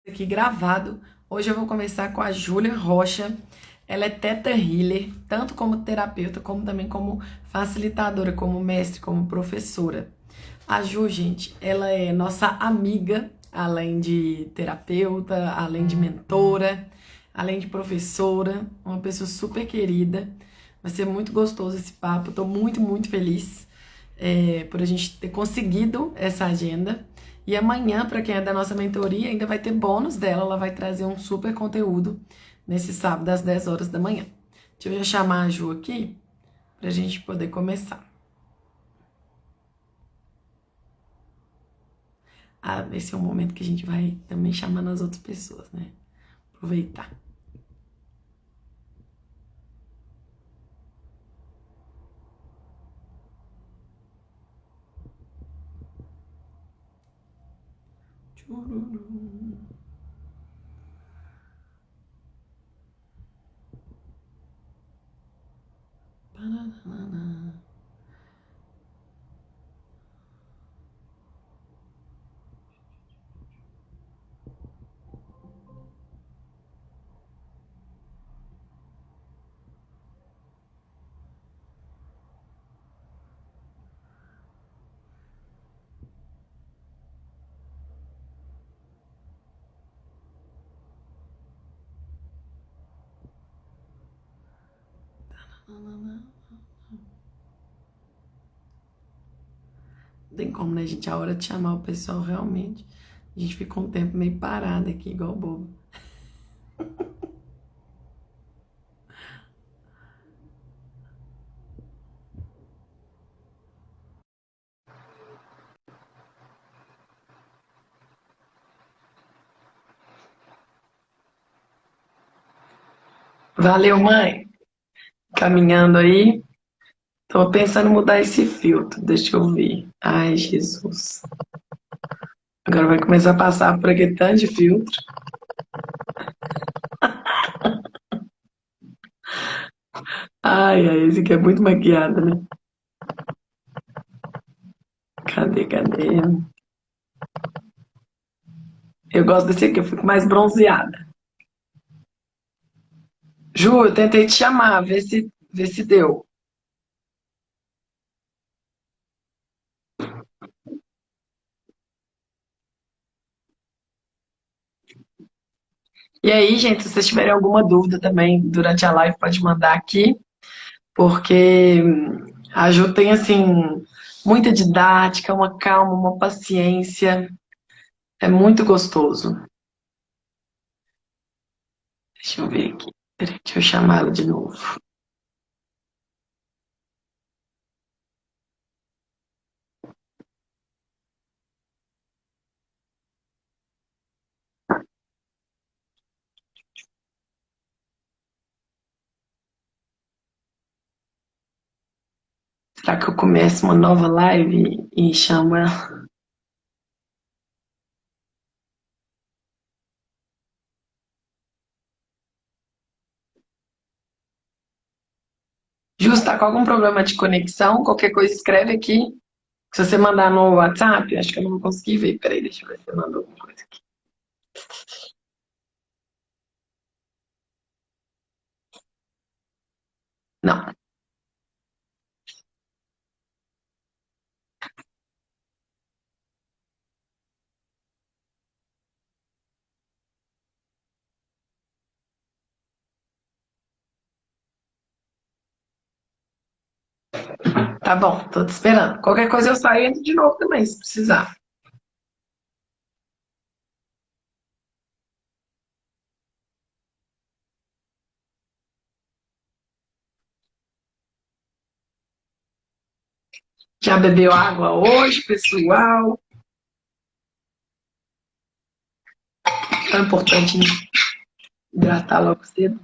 Aqui gravado. Hoje eu vou conversar com a Júlia Rocha. Ela é Theta Healer, tanto como terapeuta, como também como facilitadora, como mestre, como professora. A Ju, gente, ela é nossa amiga, além de terapeuta, além de mentora, além de professora, uma pessoa super querida. Vai ser muito gostoso esse papo. Estou muito, muito feliz por a gente ter conseguido essa agenda. E amanhã, para quem é da nossa mentoria, ainda vai ter bônus dela. Ela vai trazer um super conteúdo nesse sábado às 10 horas da manhã. Deixa eu já chamar a Ju aqui para a gente poder começar. Ah, esse é o momento que a gente vai também chamando as outras pessoas, né? Aproveitar. Não tem como, né, gente? A hora de chamar o pessoal realmente. A gente ficou um tempo meio parado aqui, igual bobo. Valeu, mãe. Caminhando aí. Tô pensando em mudar esse filtro. Deixa eu ver. Ai, Jesus. Agora vai começar a passar por aqui tanto de filtro. Ai, ai, esse aqui é muito maquiado, né? Cadê, cadê? Eu gosto desse aqui, eu fico mais bronzeada. Ju, eu tentei te chamar, vê se deu. E aí, gente, se vocês tiverem alguma dúvida também durante a live, pode mandar aqui, porque a Ju tem, assim, muita didática, uma calma, uma paciência. É muito gostoso. Deixa eu ver aqui. Peraí, deixa eu chamá-la de novo. Será que eu começo uma nova live e chamo ela? Ju, tá com algum problema de conexão? Qualquer coisa, escreve aqui. Se você mandar no WhatsApp, acho que eu não vou conseguir ver. Peraí, deixa eu ver se você mandou alguma coisa aqui. Não, tá bom, tô te esperando. Qualquer coisa eu saio e entro de novo também, se precisar. Já bebeu água hoje, pessoal? É importante hidratar logo cedo.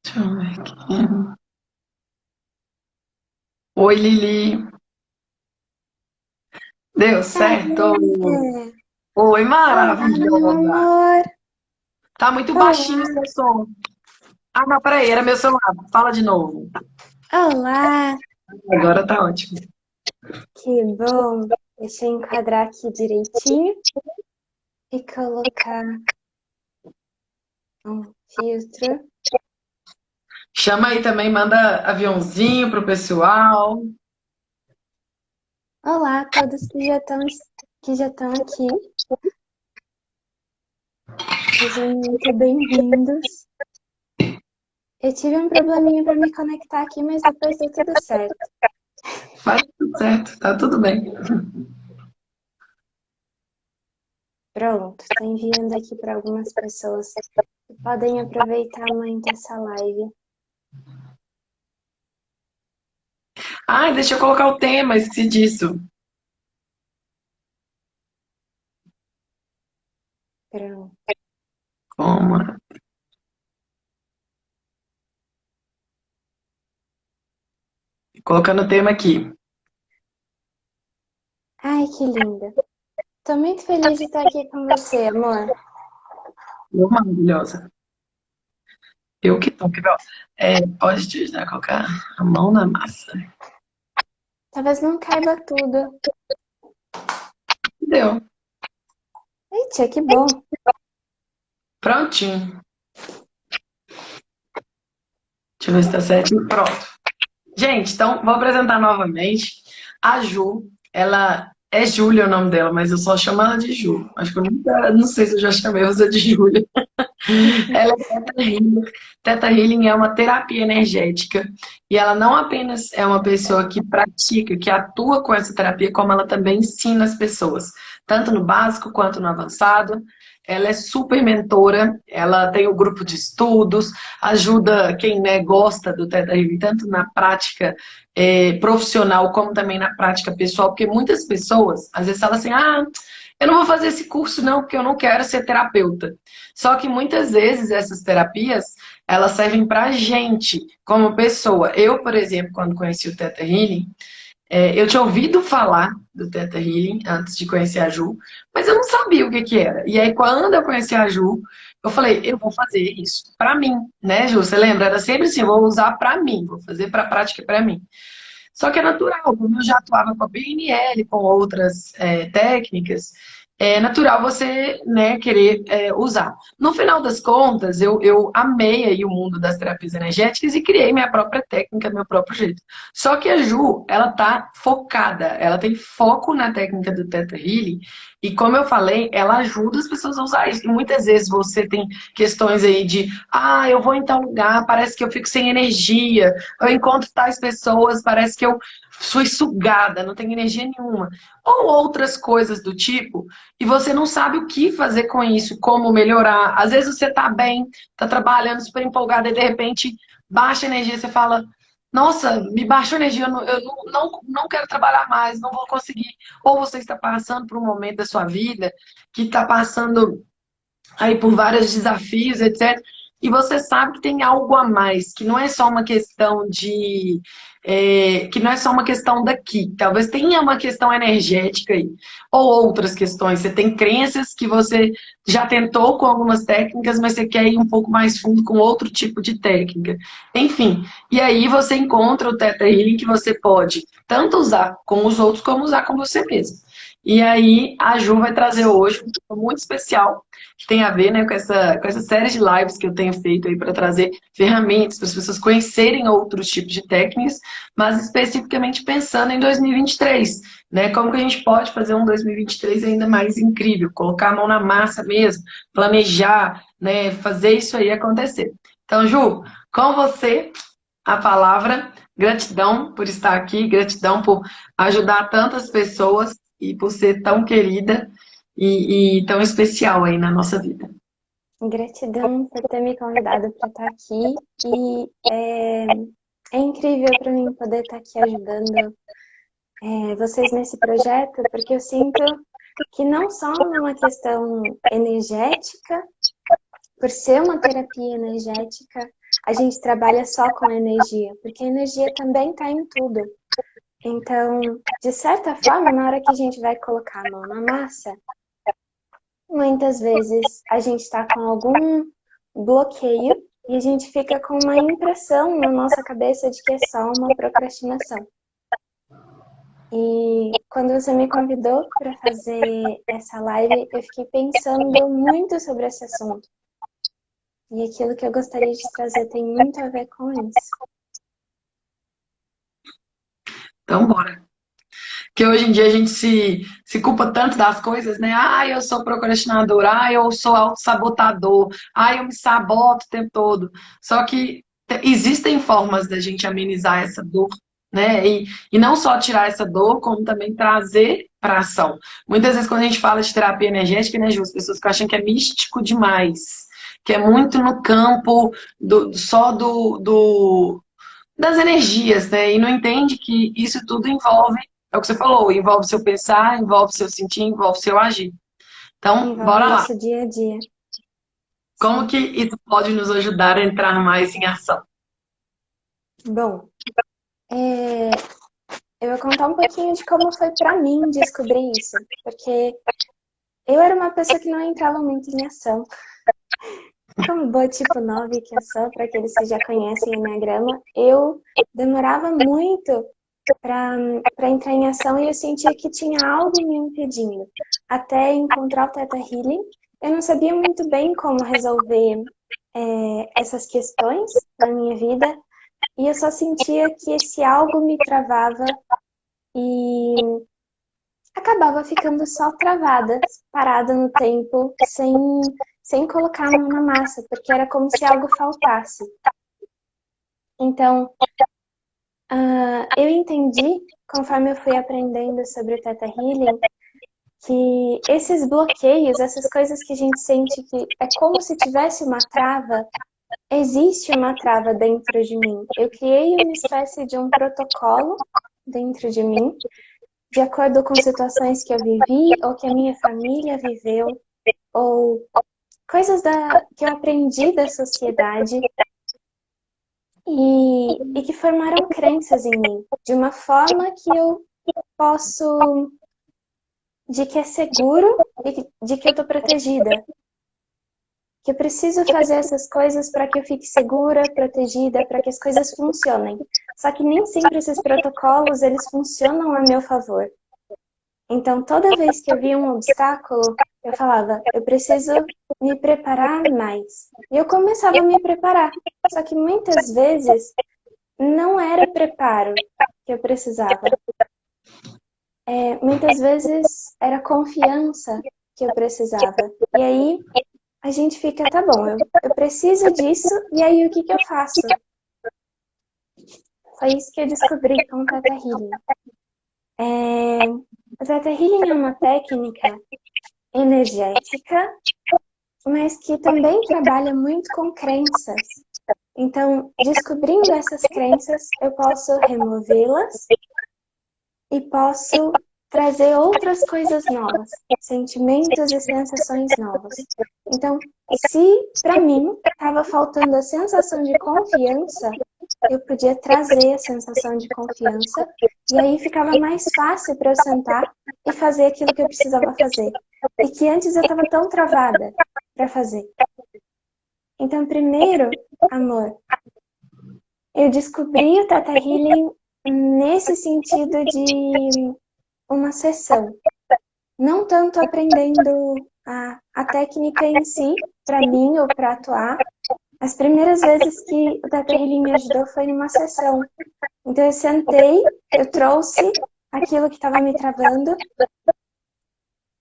Deixa eu ver aqui. Oi, Lili. Deu certo? Oi, Olá, meu maravilhosa. amor. Tá muito baixinho o Olá, seu som. Ah, não, peraí, era meu celular. Fala de novo. olá. Agora tá ótimo. Que bom. Deixa eu enquadrar aqui direitinho e colocar um filtro. Chama aí também, manda aviãozinho pro pessoal. Olá a todos que já estão aqui. Sejam muito bem-vindos. Eu tive um probleminha para me conectar aqui, mas depois deu tudo certo. Faz tudo certo, tá tudo bem. Pronto, estou enviando aqui para algumas pessoas que podem aproveitar muito essa live. Ai, deixa eu colocar o tema, esqueci disso. Pronto. Como? Colocando o tema aqui. Ai, que linda. Tô muito feliz de estar aqui com você, amor. Maravilhosa. Eu que tô, que bom. Pode digitar, colocar a mão na massa. Talvez não caiba tudo. Deu. Eita, que bom. Prontinho. Deixa eu ver se tá certinho. Pronto. Gente, então vou apresentar novamente. A Ju, ela é Júlia o nome dela, mas eu só chamo ela de Ju. Acho que eu nunca, não sei se eu já chamei você de Júlia. Ela é Theta Healer. Theta Healing é uma terapia energética e ela não apenas é uma pessoa que pratica, que atua com essa terapia, como ela também ensina as pessoas, tanto no básico quanto no avançado. Ela é super mentora, ela tem o grupo de estudos, ajuda quem, né, gosta do Theta Healing, tanto na prática profissional como também na prática pessoal, porque muitas pessoas às vezes falam assim, ah, eu não vou fazer esse curso não, porque eu não quero ser terapeuta. Só que muitas vezes essas terapias, elas servem pra gente, como pessoa. Eu, por exemplo, quando conheci o Theta Healing, eu tinha ouvido falar do Theta Healing antes de conhecer a Ju, mas eu não sabia o que que era. E aí, quando eu conheci a Ju, eu falei, eu vou fazer isso pra mim, né, Ju? Você lembra? Era sempre assim, eu vou usar pra mim, vou fazer pra prática pra mim. Só que é natural, como eu já atuava com a PNL, com outras técnicas, é natural você, né, querer usar. No final das contas, eu amei aí o mundo das terapias energéticas e criei minha própria técnica, meu próprio jeito. Só que a Ju, ela tá focada, ela tem foco na técnica do Theta Healing e como eu falei, ela ajuda as pessoas a usar isso. E muitas vezes você tem questões aí de, ah, eu vou em tal lugar, parece que eu fico sem energia, eu encontro tais pessoas, parece que eu fui sugada, não tenho energia nenhuma. Ou outras coisas do tipo, e você não sabe o que fazer com isso, como melhorar. Às vezes você tá bem, tá trabalhando super empolgada e de repente baixa a energia, você fala, nossa, me baixou a energia, eu não quero trabalhar mais, não vou conseguir. Ou você está passando por um momento da sua vida que está passando aí por vários desafios, etc. E você sabe que tem algo a mais, que não é só uma questão de. Que não é só uma questão daqui. Talvez tenha uma questão energética aí. Ou outras questões. Você tem crenças que você já tentou com algumas técnicas, mas você quer ir um pouco mais fundo com outro tipo de técnica. Enfim. E aí você encontra o Theta Healing que você pode tanto usar com os outros, como usar com você mesmo. E aí a Ju vai trazer hoje um tema muito especial que tem a ver, né, com essa série de lives que eu tenho feito aí para trazer ferramentas para as pessoas conhecerem outros tipos de técnicas, mas especificamente pensando em 2023, né? Como que a gente pode fazer um 2023 ainda mais incrível, colocar a mão na massa mesmo, planejar, né, fazer isso aí acontecer. Então, Ju, com você a palavra, gratidão por estar aqui, gratidão por ajudar tantas pessoas e por ser tão querida e tão especial aí na nossa vida. Gratidão por ter me convidado para estar aqui. E é incrível para mim poder estar aqui ajudando vocês nesse projeto, porque eu sinto que não só numa questão energética, por ser uma terapia energética, a gente trabalha só com energia, porque a energia também está em tudo. Então, de certa forma, na hora que a gente vai colocar a mão na massa, Muitas vezes a gente está com algum bloqueio e a gente fica com uma impressão na nossa cabeça de que é só uma procrastinação. E quando você me convidou para fazer essa live, eu fiquei pensando muito sobre esse assunto. E aquilo que eu gostaria de trazer tem muito a ver com isso. Então, bora. Que hoje em dia a gente se culpa tanto das coisas, né? Ah, eu sou procrastinador, ah, eu sou autossabotador, ah, eu me saboto o tempo todo. Só que existem formas da gente amenizar essa dor, né? E não só tirar essa dor, como também trazer para ação. Muitas vezes, quando a gente fala de terapia energética, né, Ju, as pessoas que acham que é místico demais, que é muito no campo só das energias, né? E não entende que isso tudo envolve, é o que você falou, envolve seu pensar, envolve seu sentir, envolve seu agir. Então, Envolve o bora lá. nosso dia a dia. Como Sim. que isso pode nos ajudar a entrar mais em ação? Bom, eu vou contar um pouquinho de como foi para mim descobrir isso. Porque eu era uma pessoa que não entrava muito em ação. Como boa tipo 9 que eu sou, para aqueles que já conhecem a Enneagrama, eu demorava muito para entrar em ação e eu sentia que tinha algo me impedindo. Até encontrar o Theta Healing, eu não sabia muito bem como resolver essas questões na minha vida e eu só sentia que esse algo me travava e acabava ficando só travada, parada no tempo, sem colocar a mão na massa, porque era como se algo faltasse. Então, eu entendi, conforme eu fui aprendendo sobre o Theta Healing, que esses bloqueios, essas coisas que a gente sente que é como se tivesse uma trava, existe uma trava dentro de mim. Eu criei uma espécie de um protocolo dentro de mim, de acordo com situações que eu vivi, ou que a minha família viveu, ou coisas que eu aprendi da sociedade, e que formaram crenças em mim, de uma forma que eu posso, de que é seguro e de que eu estou protegida. Que eu preciso fazer essas coisas para que eu fique segura, protegida, para que as coisas funcionem. Só que nem sempre esses protocolos, eles funcionam a meu favor. Então, toda vez que eu via um obstáculo, eu falava, eu preciso me preparar mais. E eu começava a me preparar. Só que muitas vezes não era preparo que eu precisava. Muitas vezes era confiança que eu precisava. E aí a gente fica, tá bom, eu preciso disso, e aí o que eu faço? Foi isso que eu descobri com o Theta Healing. O Theta Healing é uma técnica energética, mas que também trabalha muito com crenças. Então, descobrindo essas crenças, eu posso removê-las e posso trazer outras coisas novas, sentimentos e sensações novas. Então, se para mim estava faltando a sensação de confiança, eu podia trazer a sensação de confiança e aí ficava mais fácil para eu sentar e fazer aquilo que eu precisava fazer. E que antes eu estava tão travada para fazer. Então, primeiro, amor, eu descobri o Theta Healing nesse sentido de uma sessão. Não tanto aprendendo a técnica em si, para mim ou para atuar. As primeiras vezes que o Theta Healing me ajudou foi numa sessão. Então eu sentei, eu trouxe aquilo que estava me travando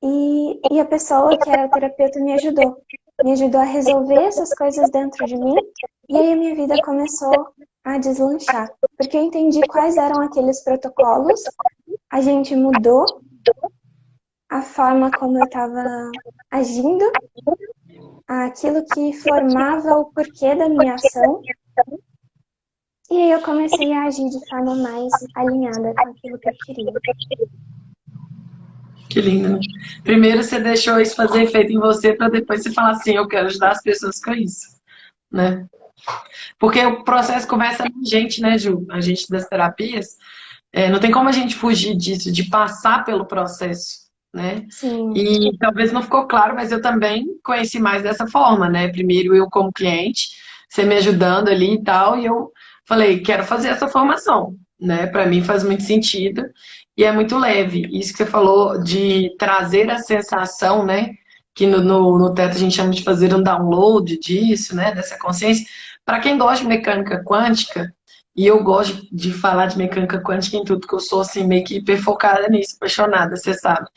e a pessoa que era a terapeuta me ajudou. Me ajudou a resolver essas coisas dentro de mim e aí a minha vida começou a deslanchar. Porque eu entendi quais eram aqueles protocolos, a gente mudou a forma como eu estava agindo, aquilo que formava o porquê da minha ação. E aí eu comecei a agir de forma mais alinhada com aquilo que eu queria. Que lindo, né? Primeiro você deixou isso fazer efeito em você para depois você falar assim, eu quero ajudar as pessoas com isso, né? Porque o processo começa na gente, né, Ju? A gente das terapias, não tem como a gente fugir disso, de passar pelo processo. né? Sim. E talvez não ficou claro, mas eu também conheci mais dessa forma, né? Primeiro eu como cliente, você me ajudando ali e tal, e eu falei, quero fazer essa formação, né? Para mim faz muito sentido e é muito leve. Isso que você falou de trazer a sensação, né? Que no teto a gente chama de fazer um download disso, né? Dessa consciência. Para quem gosta de mecânica quântica, e eu gosto de falar de mecânica quântica em tudo, que eu sou assim, meio que hiper focada nisso, apaixonada, você sabe.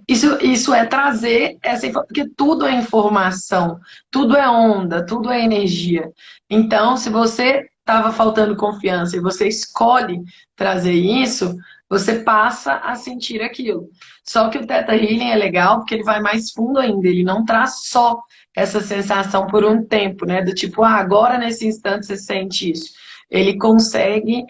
Isso é trazer essa informação, porque tudo é informação, tudo é onda, tudo é energia. Então, se você estava faltando confiança e você escolhe trazer isso, você passa a sentir aquilo. Só que o Theta Healing é legal porque ele vai mais fundo ainda, ele não traz só essa sensação por um tempo, né? Do tipo, agora nesse instante você sente isso. Ele consegue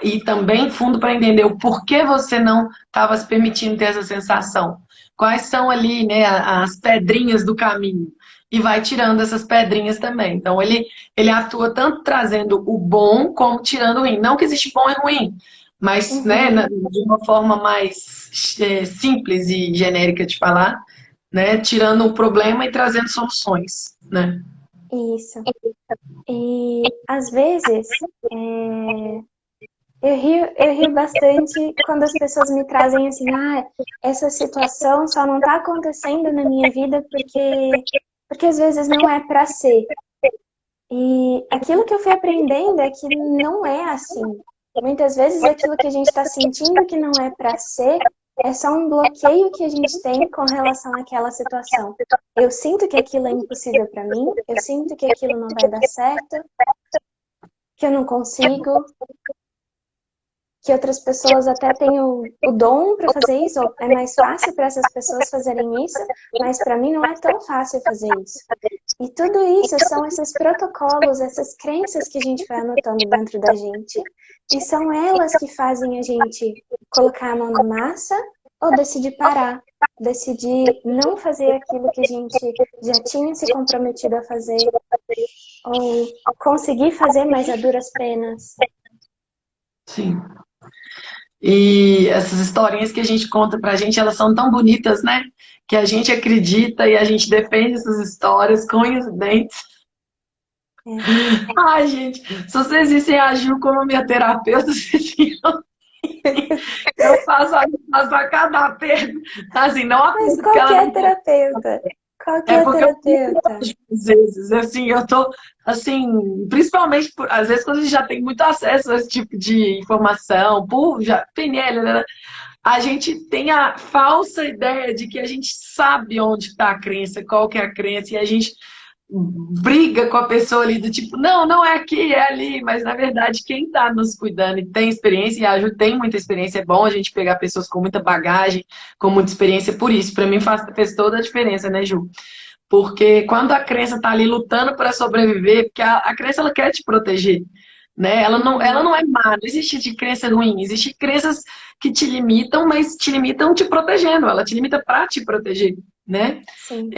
ir também fundo para entender o porquê você não estava se permitindo ter essa sensação. Quais são ali, né, as pedrinhas do caminho? E vai tirando essas pedrinhas também. Então, ele atua tanto trazendo o bom como tirando o ruim. Não que existe bom e ruim, mas, né, Uhum. de uma forma mais simples e genérica de falar, né, tirando o problema e trazendo soluções, né? Isso. E às vezes eu rio bastante quando as pessoas me trazem assim, essa situação só não tá acontecendo na minha vida porque às vezes não é para ser. E aquilo que eu fui aprendendo é que não é assim. Muitas vezes aquilo que a gente está sentindo que não é para ser é só um bloqueio que a gente tem com relação àquela situação. Eu sinto que aquilo é impossível para mim, eu sinto que aquilo não vai dar certo, que eu não consigo, que outras pessoas até têm o dom para fazer isso, ou é mais fácil para essas pessoas fazerem isso, mas para mim não é tão fácil fazer isso. E tudo isso são esses protocolos, essas crenças que a gente vai anotando dentro da gente, e são elas que fazem a gente colocar a mão na massa ou decidir parar, decidir não fazer aquilo que a gente já tinha se comprometido a fazer, ou conseguir fazer, mas a duras penas. Sim. E essas historinhas que a gente conta pra gente, elas são tão bonitas, né? Que a gente acredita e a gente defende essas histórias com unhas e dentes. É. Ai, gente, se vocês vissem a Ju como minha terapeuta, vocês viram. Eu faço a cada perda. Assim, não a Mas perda porque qual que ela é não a terapeuta? Qual que é é a porque eu fico terapeuta? às vezes, assim, eu tô, assim, principalmente, às vezes, quando a gente já tem muito acesso a esse tipo de informação, por já, PNL, né? A gente tem a falsa ideia de que a gente sabe onde está a crença, qual que é a crença, e a gente briga com a pessoa ali do tipo, não, não é aqui, é ali, mas na verdade quem está nos cuidando e tem experiência, e a Ju tem muita experiência, é bom a gente pegar pessoas com muita bagagem, com muita experiência, por isso, para mim fez toda a diferença, né, Ju? Porque quando a crença está ali lutando para sobreviver, porque a crença ela quer te proteger, né? Ela Uhum. não é má, não existe de crença ruim, existem crenças que te limitam, mas te limitam te protegendo, ela te limita para te proteger, né? Sim.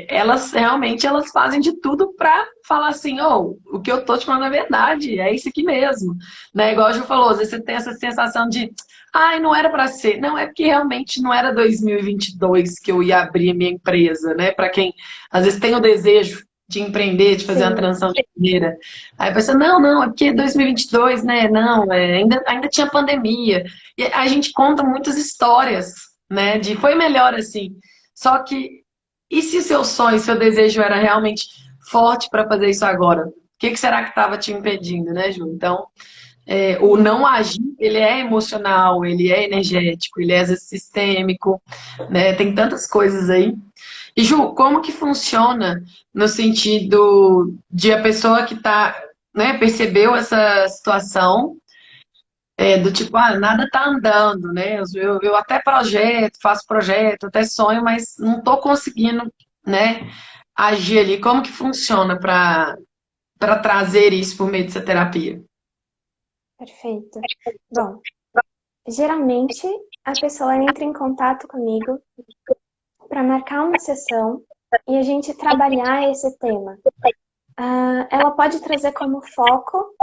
Elas realmente elas fazem de tudo para falar assim, oh, o que eu tô te falando é verdade, é isso aqui mesmo, né? Igual a Ju falou, às vezes você tem essa sensação de, ai, não era para ser, não é porque realmente não era 2022 que eu ia abrir minha empresa, né? Para quem às vezes tem o desejo de empreender, de fazer uma Sim. transição de carreira. Aí a pessoa, não, é porque 2022, né? Não, ainda tinha pandemia. E a gente conta muitas histórias, né? De foi melhor assim. Só que, e se seu sonho, seu desejo era realmente forte para fazer isso agora? O que será que estava te impedindo, né, Ju? Então, o Sim. não agir, ele é emocional, ele é energético, ele é às vezes, sistêmico, né? Tem tantas coisas aí. E, Ju, como que funciona no sentido de a pessoa que tá, né, percebeu essa situação, do tipo, nada tá andando, né? Eu até projeto, faço projeto, até sonho, mas não tô conseguindo, né, agir ali. Como que funciona para trazer isso por meio dessa terapia? Perfeito. Bom, geralmente a pessoa entra em contato comigo para marcar uma sessão e a gente trabalhar esse tema. Ela pode trazer como foco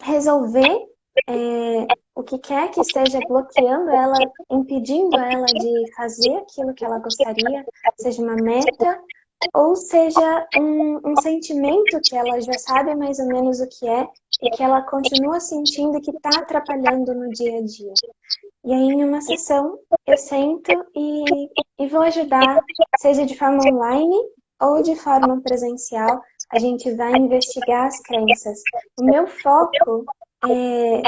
resolver o que quer que esteja bloqueando ela, impedindo ela de fazer aquilo que ela gostaria, seja uma meta ou seja um sentimento que ela já sabe mais ou menos o que é e que ela continua sentindo que está atrapalhando no dia a dia. E aí, em uma sessão, eu sento e vou ajudar, seja de forma online ou de forma presencial. A gente vai investigar as crenças. O meu foco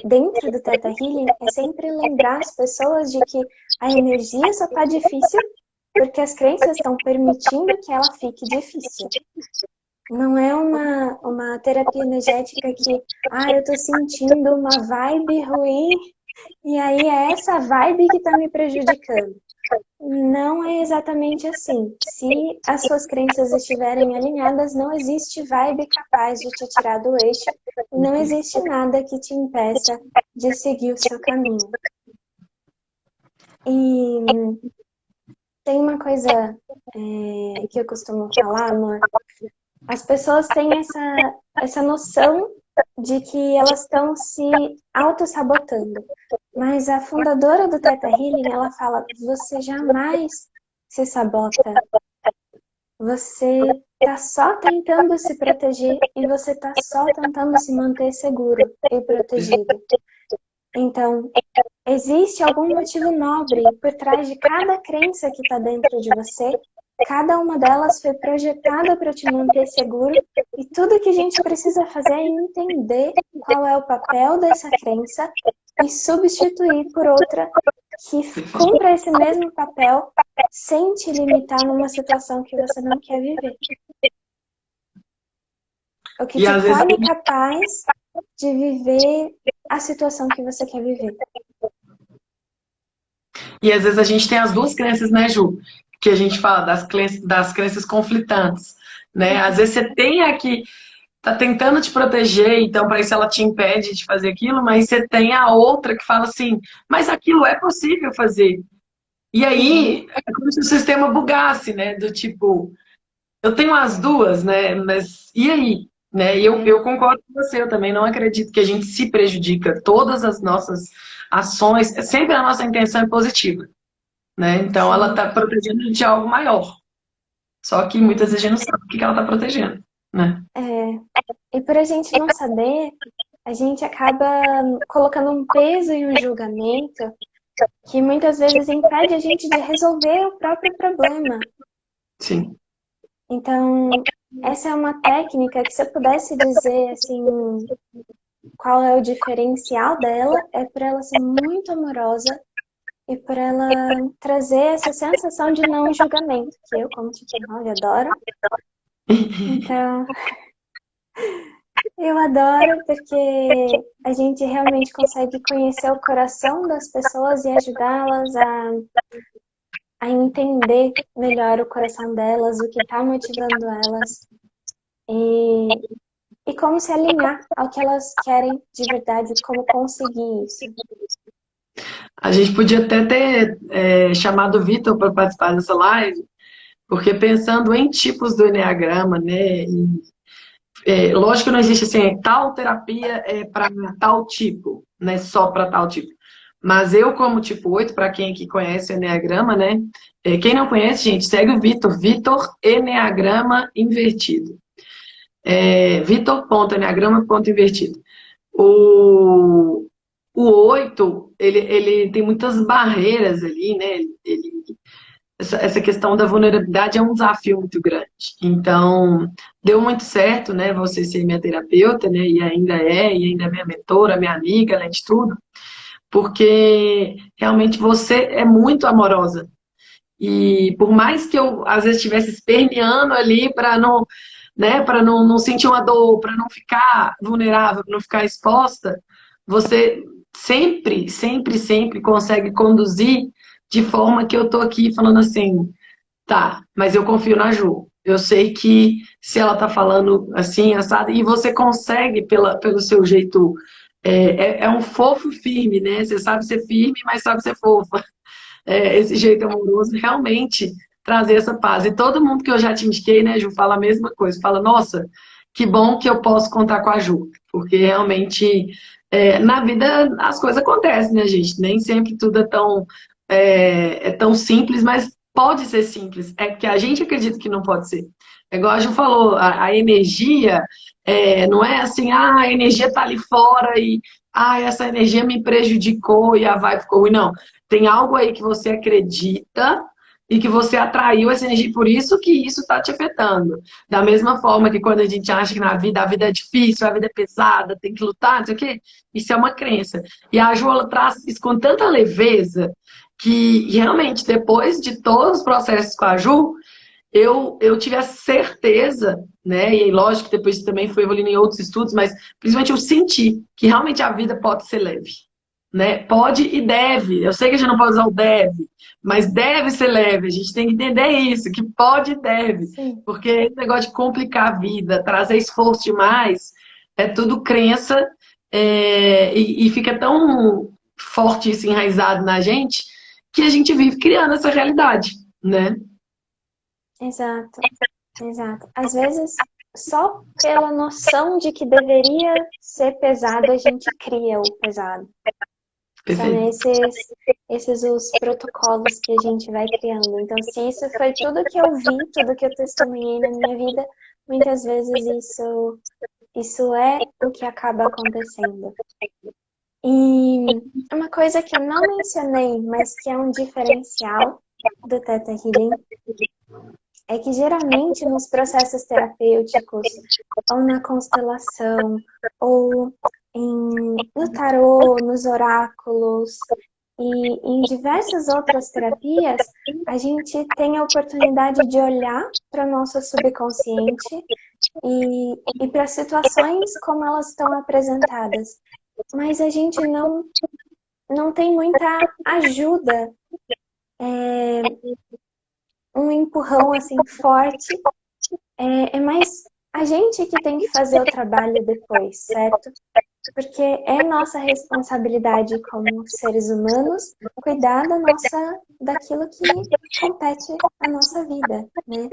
dentro do Theta Healing é sempre lembrar as pessoas de que a energia só está difícil porque as crenças estão permitindo que ela fique difícil. Não é uma terapia energética que, eu tô sentindo uma vibe ruim e aí é essa vibe que tá me prejudicando. Não é exatamente assim. Se as suas crenças estiverem alinhadas, não existe vibe capaz de te tirar do eixo e não existe nada que te impeça de seguir o seu caminho. E tem uma coisa que eu costumo falar, amor. As pessoas têm essa noção de que elas estão se auto-sabotando. Mas a fundadora do Theta Healing, ela fala, você jamais se sabota. Você está só tentando se proteger e você está só tentando se manter seguro e protegido. Então, existe algum motivo nobre por trás de cada crença que está dentro de você. Cada uma delas foi projetada para te manter seguro e tudo que a gente precisa fazer é entender qual é o papel dessa crença e substituir por outra que cumpra esse mesmo papel sem te limitar numa situação que você não quer viver. O que te torne capaz de viver a situação que você quer viver. E às vezes a gente tem as duas crenças, né, Ju? Que a gente fala das crenças conflitantes, né? Às vezes você tem aqui, tá tentando te proteger, então para isso ela te impede de fazer aquilo, mas você tem a outra que fala assim, mas aquilo é possível fazer. E aí, é como se o sistema bugasse, né? Do tipo, eu tenho as duas, né? Mas e aí? Né? E eu concordo com você, eu também não acredito que a gente se prejudica. Todas as nossas ações, sempre a nossa intenção é positiva. Né? Então ela está protegendo de algo maior. Só que muitas vezes a gente não sabe o que ela está protegendo. Né? E por a gente não saber, a gente acaba colocando um peso e um julgamento que muitas vezes impede a gente de resolver o próprio problema. Sim. Então, essa é uma técnica que, se eu pudesse dizer assim, qual é o diferencial dela, é para ela ser muito amorosa e para ela trazer essa sensação de não julgamento, que eu, como psicóloga, adoro. Então, eu adoro porque a gente realmente consegue conhecer o coração das pessoas e ajudá-las a entender melhor o coração delas, o que está motivando elas e como se alinhar ao que elas querem de verdade, como conseguir isso. A gente podia até ter chamado o Vitor para participar dessa live, porque pensando em tipos do Enneagrama, né? Lógico que não existe assim, tal terapia é para tal tipo, né? Só para tal tipo. Mas eu, como tipo 8, para quem aqui conhece o Enneagrama, né? Quem não conhece, gente, segue o Vitor. Vitor Enneagrama Invertido. Vitor.enneagrama.invertido. O 8, ele tem muitas barreiras ali, né? Essa questão da vulnerabilidade é um desafio muito grande. Então, deu muito certo, né? Você ser minha terapeuta, né? E ainda é minha mentora, minha amiga, além de tudo. Porque realmente você é muito amorosa. E por mais que eu, às vezes, estivesse esperneando ali para não, né, para não sentir uma dor, para não ficar vulnerável, para não ficar exposta, você sempre, sempre, sempre consegue conduzir de forma que eu tô aqui falando assim, tá, mas eu confio na Ju. Eu sei que se ela tá falando assim, assado, e você consegue pelo seu jeito, é um fofo firme, né? Você sabe ser firme, mas sabe ser fofa. Esse jeito amoroso realmente trazer essa paz. E todo mundo que eu já te indiquei, né, Ju, fala a mesma coisa. Fala, nossa, que bom que eu posso contar com a Ju. Porque realmente na vida as coisas acontecem, né, gente? Nem sempre tudo é tão simples, mas pode ser simples. É que a gente acredita que não pode ser. É igual a Ju falou, a energia não é assim, a energia tá ali fora e essa energia me prejudicou e a vibe ficou ruim. Não. Tem algo aí que você acredita e que você atraiu essa energia, por isso que isso está te afetando. Da mesma forma que quando a gente acha que na vida a vida é difícil, a vida é pesada, tem que lutar, não sei o quê, isso é uma crença. E a Ju, ela traz isso com tanta leveza que realmente, depois de todos os processos com a Ju, eu tive a certeza, né? E lógico que depois também fui evoluindo em outros estudos, mas principalmente eu senti que realmente a vida pode ser leve, né? Pode e deve. Eu sei que a gente não pode usar o deve, mas deve ser leve. A gente tem que entender isso, que pode e deve. Sim, Porque esse negócio de complicar a vida, trazer esforço demais, é tudo crença, e fica tão forte isso enraizado na gente que a gente vive criando essa realidade, né? exato, exato. Às vezes, só pela noção de que deveria ser pesado, a gente cria o pesado. São Perfeito. esses os protocolos que a gente vai criando. Então, se isso foi tudo que eu vi, tudo que eu testemunhei na minha vida, muitas vezes isso é o que acaba acontecendo. E uma coisa que eu não mencionei, mas que é um diferencial do Theta Healing, é que geralmente nos processos terapêuticos, ou na constelação, ou no tarô, nos oráculos, e em diversas outras terapias, a gente tem a oportunidade de olhar para o nosso subconsciente e para situações como elas estão apresentadas. Mas a gente não tem muita ajuda, um empurrão assim forte. É mais a gente que tem que fazer o trabalho depois, certo? Porque é nossa responsabilidade como seres humanos cuidar daquilo que compete à nossa vida, né?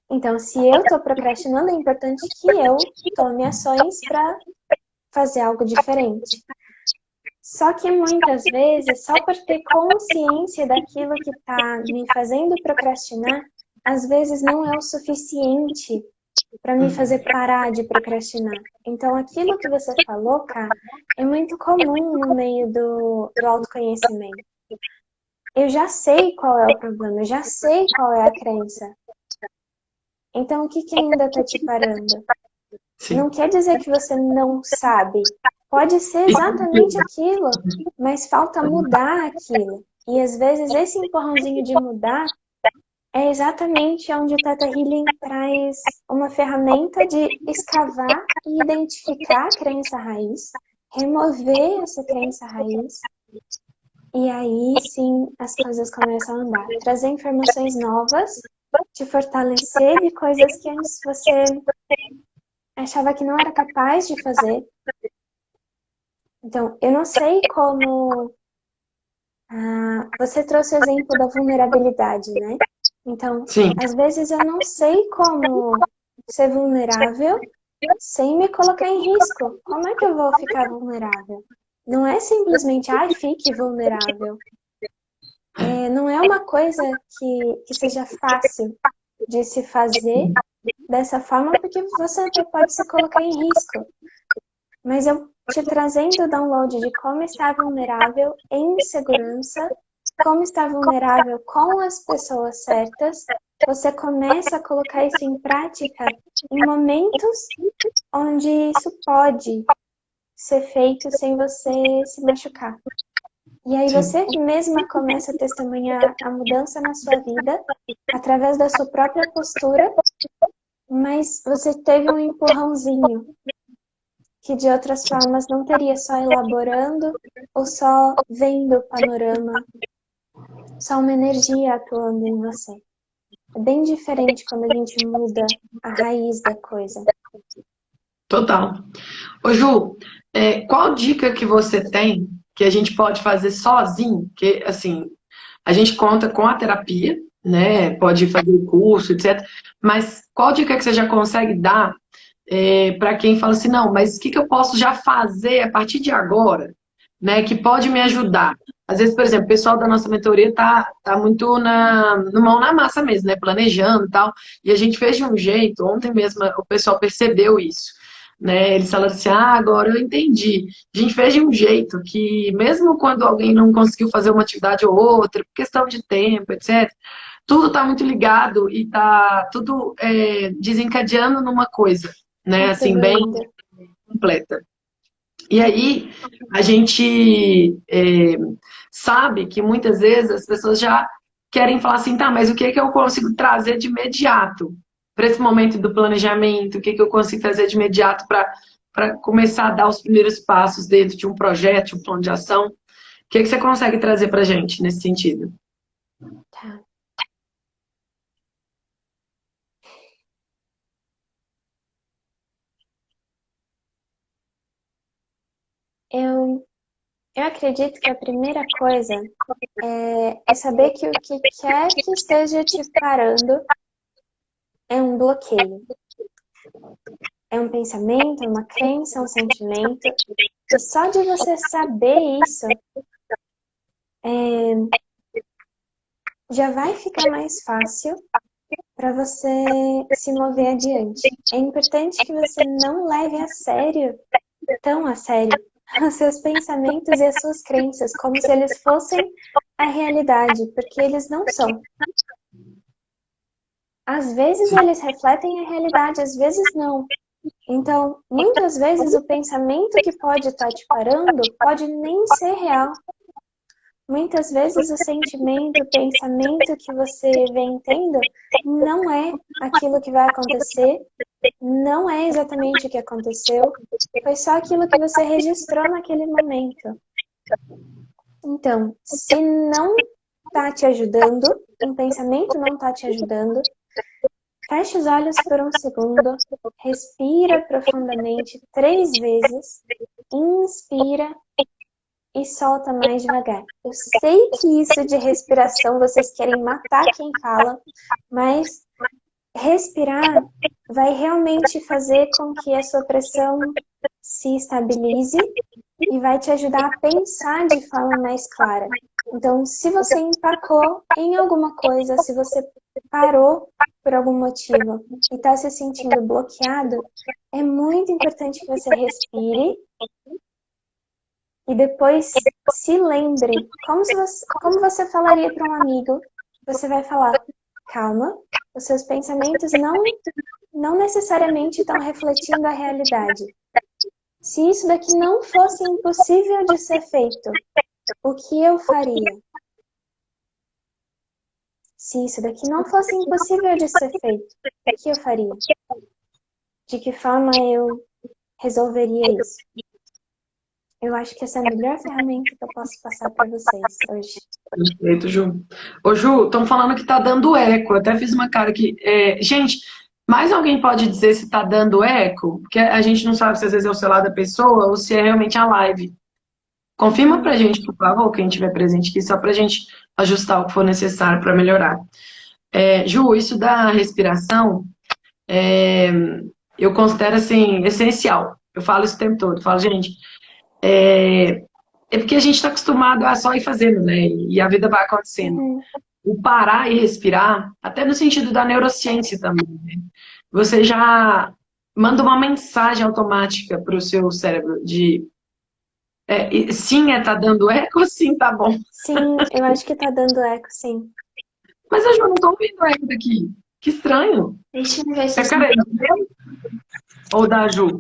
Então, se eu estou procrastinando, é importante que eu tome ações para fazer algo diferente. Só que muitas vezes, só por ter consciência daquilo que está me fazendo procrastinar, às vezes não é o suficiente para me fazer parar de procrastinar. Então, aquilo que você falou, cara, é muito comum no meio do autoconhecimento. Eu já sei qual é o problema, eu já sei qual é a crença. Então, o que ainda está te parando? Sim. Não quer dizer que você não sabe. Pode ser exatamente aquilo, mas falta mudar aquilo. E às vezes esse empurrãozinho de mudar é exatamente onde o Theta Healing traz uma ferramenta de escavar e identificar a crença raiz, remover essa crença raiz, e aí sim as coisas começam a andar. Trazer informações novas, te fortalecer de coisas que antes você achava que não era capaz de fazer. Então, eu não sei como... você trouxe o exemplo da vulnerabilidade, né? Então, Sim. às vezes eu não sei como ser vulnerável sem me colocar em risco. Como é que eu vou ficar vulnerável? Não é simplesmente, fique vulnerável. Não é uma coisa que seja fácil de se fazer dessa forma, porque você até pode se colocar em risco. Mas eu te trazendo o download de como estar vulnerável em segurança, como estar vulnerável com as pessoas certas, você começa a colocar isso em prática em momentos onde isso pode ser feito sem você se machucar. E aí você mesma começa a testemunhar a mudança na sua vida através da sua própria postura, mas você teve um empurrãozinho que de outras formas não teria, só elaborando ou só vendo o panorama, só uma energia atuando em você. É bem diferente quando a gente muda a raiz da coisa. Total. Ô Ju, qual dica que você tem que a gente pode fazer sozinho? Que, assim, a gente conta com a terapia, né? Pode fazer o curso, etc. Mas qual dica que você já consegue dar para quem fala assim, não, mas o que eu posso já fazer a partir de agora, né, que pode me ajudar? Às vezes, por exemplo, o pessoal da nossa mentoria tá muito no mão na massa mesmo, né, planejando e tal, e a gente fez de um jeito, ontem mesmo o pessoal percebeu isso, né, eles falaram assim, agora eu entendi. A gente fez de um jeito que, mesmo quando alguém não conseguiu fazer uma atividade ou outra, por questão de tempo, etc., tudo está muito ligado e está tudo desencadeando numa coisa, né? Assim, bem Contribuindo. completa. E aí, a gente sabe que muitas vezes as pessoas já querem falar assim, tá, mas o que é que eu consigo trazer de imediato para esse momento do planejamento? O que é que eu consigo trazer de imediato para começar a dar os primeiros passos dentro de um projeto, de um plano de ação? O que é que você consegue trazer para a gente nesse sentido? Tá. Eu acredito que a primeira coisa é saber que o que quer que esteja te parando é um bloqueio. É um pensamento, é uma crença, é um sentimento. E só de você saber isso, já vai ficar mais fácil para você se mover adiante. É importante que você não leve a sério, tão a sério, os seus pensamentos e as suas crenças, como se eles fossem a realidade, porque eles não são. Às vezes eles refletem a realidade, às vezes não. Então, muitas vezes o pensamento que pode estar te parando pode nem ser real. Muitas vezes o sentimento, o pensamento que você vem tendo não é aquilo que vai acontecer, não é exatamente o que aconteceu, foi só aquilo que você registrou naquele momento. Então, se não está te ajudando, um pensamento não está te ajudando, feche os olhos por um segundo, respira profundamente 3 vezes, inspira e solta mais devagar. Eu sei que isso de respiração vocês querem matar quem fala, mas respirar vai realmente fazer com que a sua pressão se estabilize e vai te ajudar a pensar de forma mais clara. Então, se você empacou em alguma coisa, se você parou por algum motivo e está se sentindo bloqueado, é muito importante que você respire e depois se lembre, como você falaria para um amigo, você vai falar, calma, os seus pensamentos não necessariamente estão refletindo a realidade. Se isso daqui não fosse impossível de ser feito, o que eu faria? Se isso daqui não fosse impossível de ser feito, o que eu faria? De que forma eu resolveria isso? Eu acho que essa é a melhor ferramenta que eu posso passar para vocês hoje. Perfeito, Ju. Ô, Ju, estão falando que tá dando eco. Eu até fiz uma cara aqui. Gente, mais alguém pode dizer se tá dando eco? Porque a gente não sabe se às vezes é o celular da pessoa ou se é realmente a live. Confirma pra gente, por favor, quem estiver presente aqui, só pra gente ajustar o que for necessário para melhorar. Ju, isso da respiração, é, eu considero assim, essencial. Eu falo isso o tempo todo. Eu falo, gente, é porque a gente está acostumado a só ir fazendo, né? E a vida vai acontecendo. Uhum. O parar e respirar, até no sentido da neurociência também, né? Você já manda uma mensagem automática para o seu cérebro de sim, tá dando eco, sim, tá bom. Sim, eu acho que tá dando eco, sim. Mas eu já não tô ouvindo eco daqui. Que estranho. Deixa eu ver se... É a Karen ou da Ju?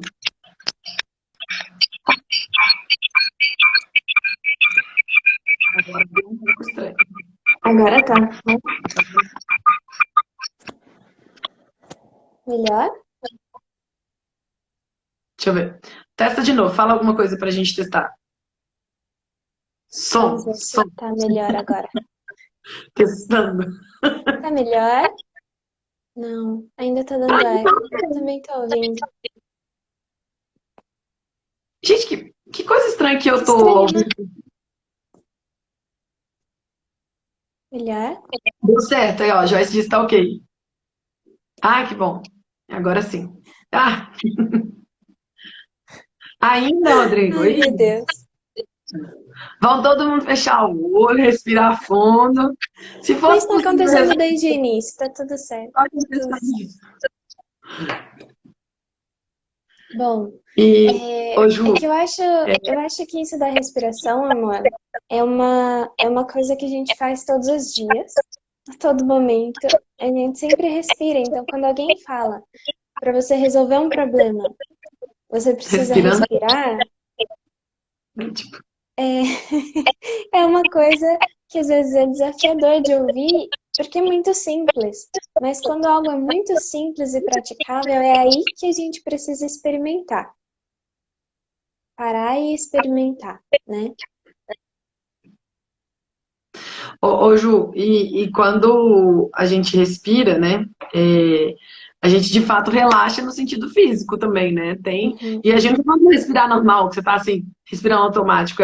Agora deu um pouco estranho. Agora tá. Melhor? Deixa eu ver. Testa de novo, fala alguma coisa pra gente testar. Vamos Som, ver se som, tá melhor agora. testando. Tá melhor? Não, ainda tá dando eco. Eu também tô ouvindo. Gente, que coisa estranha que Que eu tô estranho, né? ouvindo. Melhor? Deu certo aí, ó. Joyce disse que tá ok. Ah, que bom. Agora sim. Ah, ainda, Rodrigo? Ai, meu Deus. Vão todo mundo fechar o olho, respirar fundo. Se Mas fosse tá possível acontecendo resolver desde o início, tá tudo certo. Tudo certo. isso. Bom, E, ô é Ju, que eu acho que isso da respiração, amor, é uma coisa que a gente faz todos os dias, a todo momento. A gente sempre respira. Então, quando alguém fala para você resolver um problema, você precisa respirando, respirar, né, tipo, é, é uma coisa que às vezes é desafiador de ouvir, porque é muito simples. Mas quando algo é muito simples e praticável, é aí que a gente precisa experimentar. Parar e experimentar, né? ô Ju, e quando a gente respira, né? A gente de fato relaxa no sentido físico também, né? Uhum. E a gente não pode respirar normal, que você tá assim, respirando automático.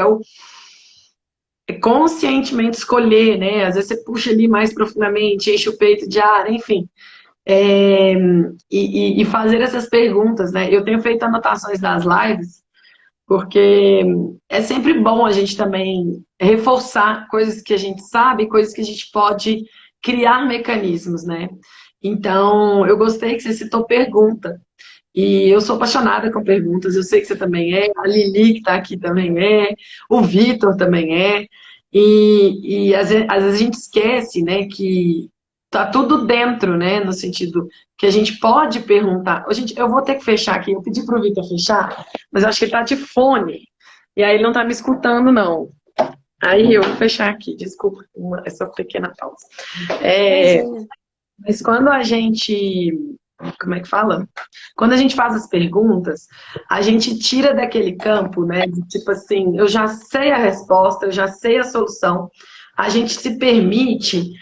É conscientemente escolher, né? Às vezes você puxa ali mais profundamente, enche o peito de ar, enfim. É, e fazer essas perguntas, né? Eu tenho feito anotações das lives, porque é sempre bom a gente também reforçar coisas que a gente sabe, coisas que a gente pode criar mecanismos, né? Então, eu gostei que você citou pergunta. E eu sou apaixonada com perguntas, eu sei que você também é, a Lili que está aqui também é, o Vitor também é. E às vezes a gente esquece, né, que tá tudo dentro, né, no sentido que a gente pode perguntar. Ô, gente, eu vou ter que fechar aqui, eu pedi para o Vitor fechar, mas eu acho que ele tá de fone. E aí ele não tá me escutando, não. Aí eu vou fechar aqui, desculpa essa pequena pausa. É, Imagina. mas quando a gente, como é que fala? Quando a gente faz as perguntas, a gente tira daquele campo, né? De tipo assim, eu já sei a resposta, eu já sei a solução. A gente se permite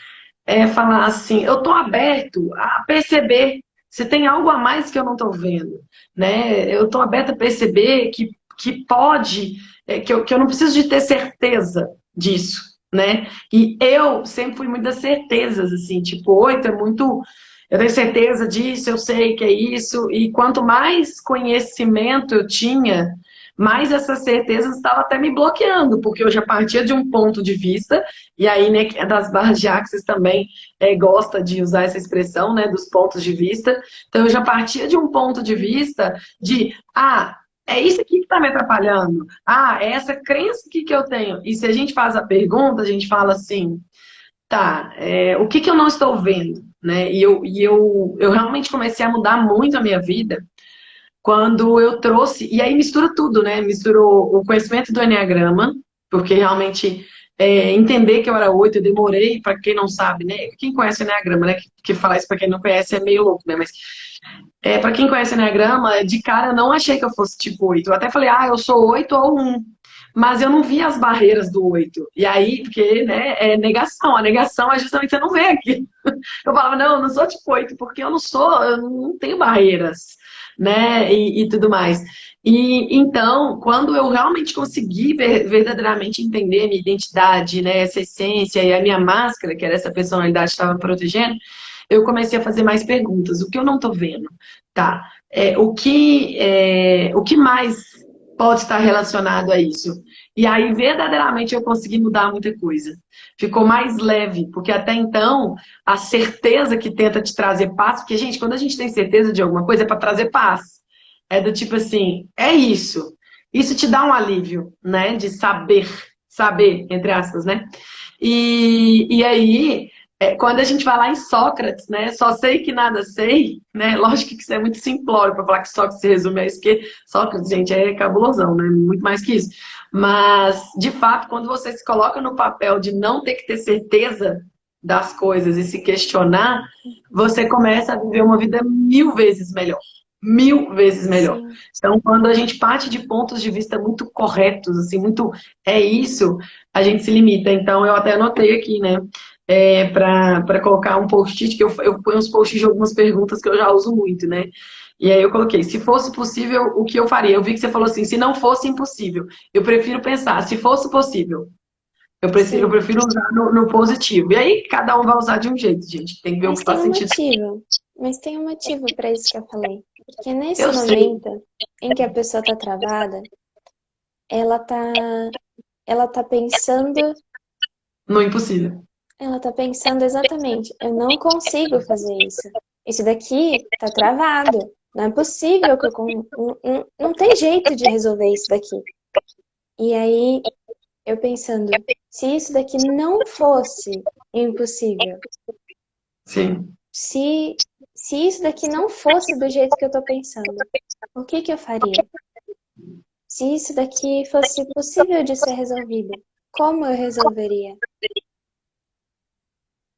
falar assim, eu estou aberto a perceber se tem algo a mais que eu não estou vendo, né? Eu estou aberto a perceber que pode, que eu não preciso de ter certeza disso, né? E eu sempre fui muito das certezas, assim, tipo, 8 é muito. Eu tenho certeza disso, eu sei que é isso, e quanto mais conhecimento eu tinha, mais essas certezas estavam até me bloqueando, porque eu já partia de um ponto de vista, e aí, né, que é das barras de Axis também gosta de usar essa expressão, né, dos pontos de vista. Então, eu já partia de um ponto de vista de, é isso aqui que está me atrapalhando. É essa crença aqui que eu tenho. E se a gente faz a pergunta, a gente fala assim, tá, o que eu não estou vendo? Né? E eu realmente comecei a mudar muito a minha vida quando eu trouxe, e aí mistura tudo, né? Misturou o conhecimento do Enneagrama, porque realmente entender que eu era 8, eu demorei, para quem não sabe, né? Quem conhece o Enneagrama, né? Que falar isso para quem não conhece é meio louco, né? Mas para quem conhece o Enneagrama, de cara eu não achei que eu fosse tipo 8. Eu até falei, eu sou 8 ou 1. Mas eu não vi as barreiras do 8. E aí, porque, né, é negação. A negação é justamente você não vê aqui. Eu falava, não, eu não sou tipo 8, porque eu não tenho barreiras, né? E tudo mais. E então, quando eu realmente consegui verdadeiramente entender a minha identidade, né, essa essência e a minha máscara, que era essa personalidade que estava me protegendo, eu comecei a fazer mais perguntas. O que eu não estou vendo? Tá. O que mais pode estar relacionado a isso? E aí, verdadeiramente, eu consegui mudar muita coisa. Ficou mais leve, porque até então a certeza que tenta te trazer paz, porque, gente, quando a gente tem certeza de alguma coisa, é para trazer paz. É do tipo assim, é isso. Isso te dá um alívio, né? De saber, entre aspas, né? E aí, quando a gente vai lá em Sócrates, né? Só sei que nada sei, né? Lógico que isso é muito simplório para falar que Sócrates se resume a isso, porque Sócrates, gente, é cabulosão, né? Muito mais que isso. Mas, de fato, quando você se coloca no papel de não ter que ter certeza das coisas e se questionar, você começa a viver uma vida 1000 vezes melhor. 1000 vezes melhor. Sim. Então, quando a gente parte de pontos de vista muito corretos, assim, muito é isso, a gente se limita. Então, eu até anotei aqui, né? Para colocar um post-it, que eu ponho uns post-its de algumas perguntas que eu já uso muito, né? E aí eu coloquei, se fosse possível, o que eu faria? Eu vi que você falou assim, se não fosse impossível. Eu prefiro pensar, se fosse possível. Eu Sim. prefiro usar no positivo. E aí, cada um vai usar de um jeito, gente. Tem que ver o Mas que tem faz um sentido. motivo. Mas tem um motivo para isso que eu falei. Porque nesse Eu sei, momento em que a pessoa está travada, ela tá, ela tá pensando, no impossível. ela tá pensando exatamente, eu não consigo fazer isso. Isso daqui tá travado. Não é possível que não tem jeito de resolver isso daqui. E aí eu pensando, se isso daqui não fosse impossível, Sim, se, se isso daqui não fosse do jeito que eu tô pensando, o que que eu faria? Se isso daqui fosse possível de ser resolvido, como eu resolveria?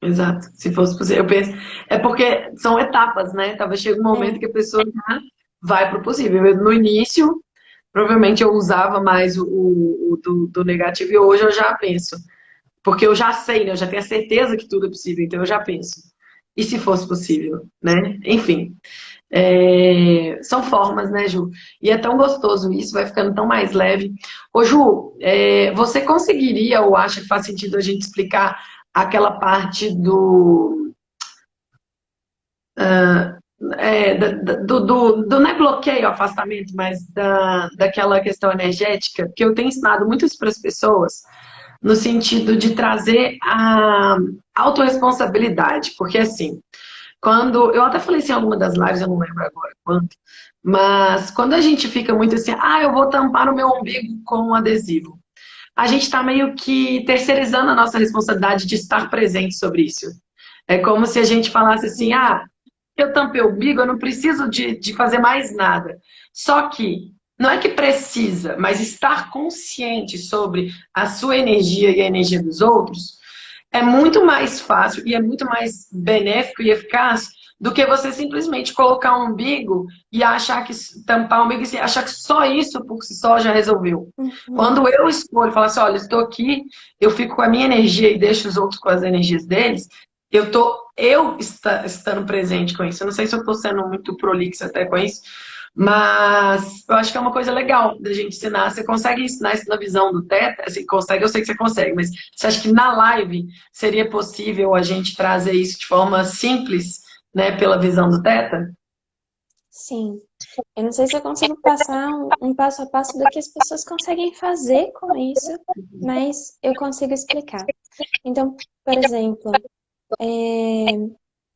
exato. Se fosse possível, eu penso. É porque são etapas, né? Talvez chegue um momento que É, a pessoa já vai para o possível. No início, provavelmente eu usava mais do negativo e hoje eu já penso. Porque eu já sei, né? Eu já tenho a certeza que tudo é possível, então eu já penso. E se fosse possível, né? Enfim. São formas, né, Ju? E é tão gostoso isso, vai ficando tão mais leve. Ô, Ju, você conseguiria, ou acha que faz sentido a gente explicar aquela parte não é bloqueio, afastamento, mas daquela questão energética, que eu tenho ensinado muito isso para as pessoas, no sentido de trazer a autorresponsabilidade, porque assim, quando, eu até falei assim em alguma das lives, eu não lembro agora quanto, mas quando a gente fica muito assim, eu vou tampar o meu umbigo com um adesivo, a gente está meio que terceirizando a nossa responsabilidade de estar presente sobre isso. É como se a gente falasse assim, uhum, eu tampei o umbigo, eu não preciso de fazer mais nada. Só que não é que precisa, mas estar consciente sobre a sua energia e a energia dos outros é muito mais fácil e é muito mais benéfico e eficaz do que você simplesmente colocar um umbigo e achar que tampar o umbigo e achar que só isso por si só já resolveu. uhum, Quando eu escolho falar assim, olha, estou aqui, eu fico com a minha energia e deixo os outros com as energias deles, estando presente com isso. Eu não sei se eu estou sendo muito prolixa até com isso, mas eu acho que é uma coisa legal da gente ensinar. Você consegue ensinar isso na visão do Teta? Assim, consegue, eu sei que você consegue, mas você acha que na live seria possível a gente trazer isso de forma simples, né, pela visão do Teta? sim. Eu não sei se eu consigo passar um passo a passo do que as pessoas conseguem fazer com isso, mas eu consigo explicar. Então, por exemplo, é,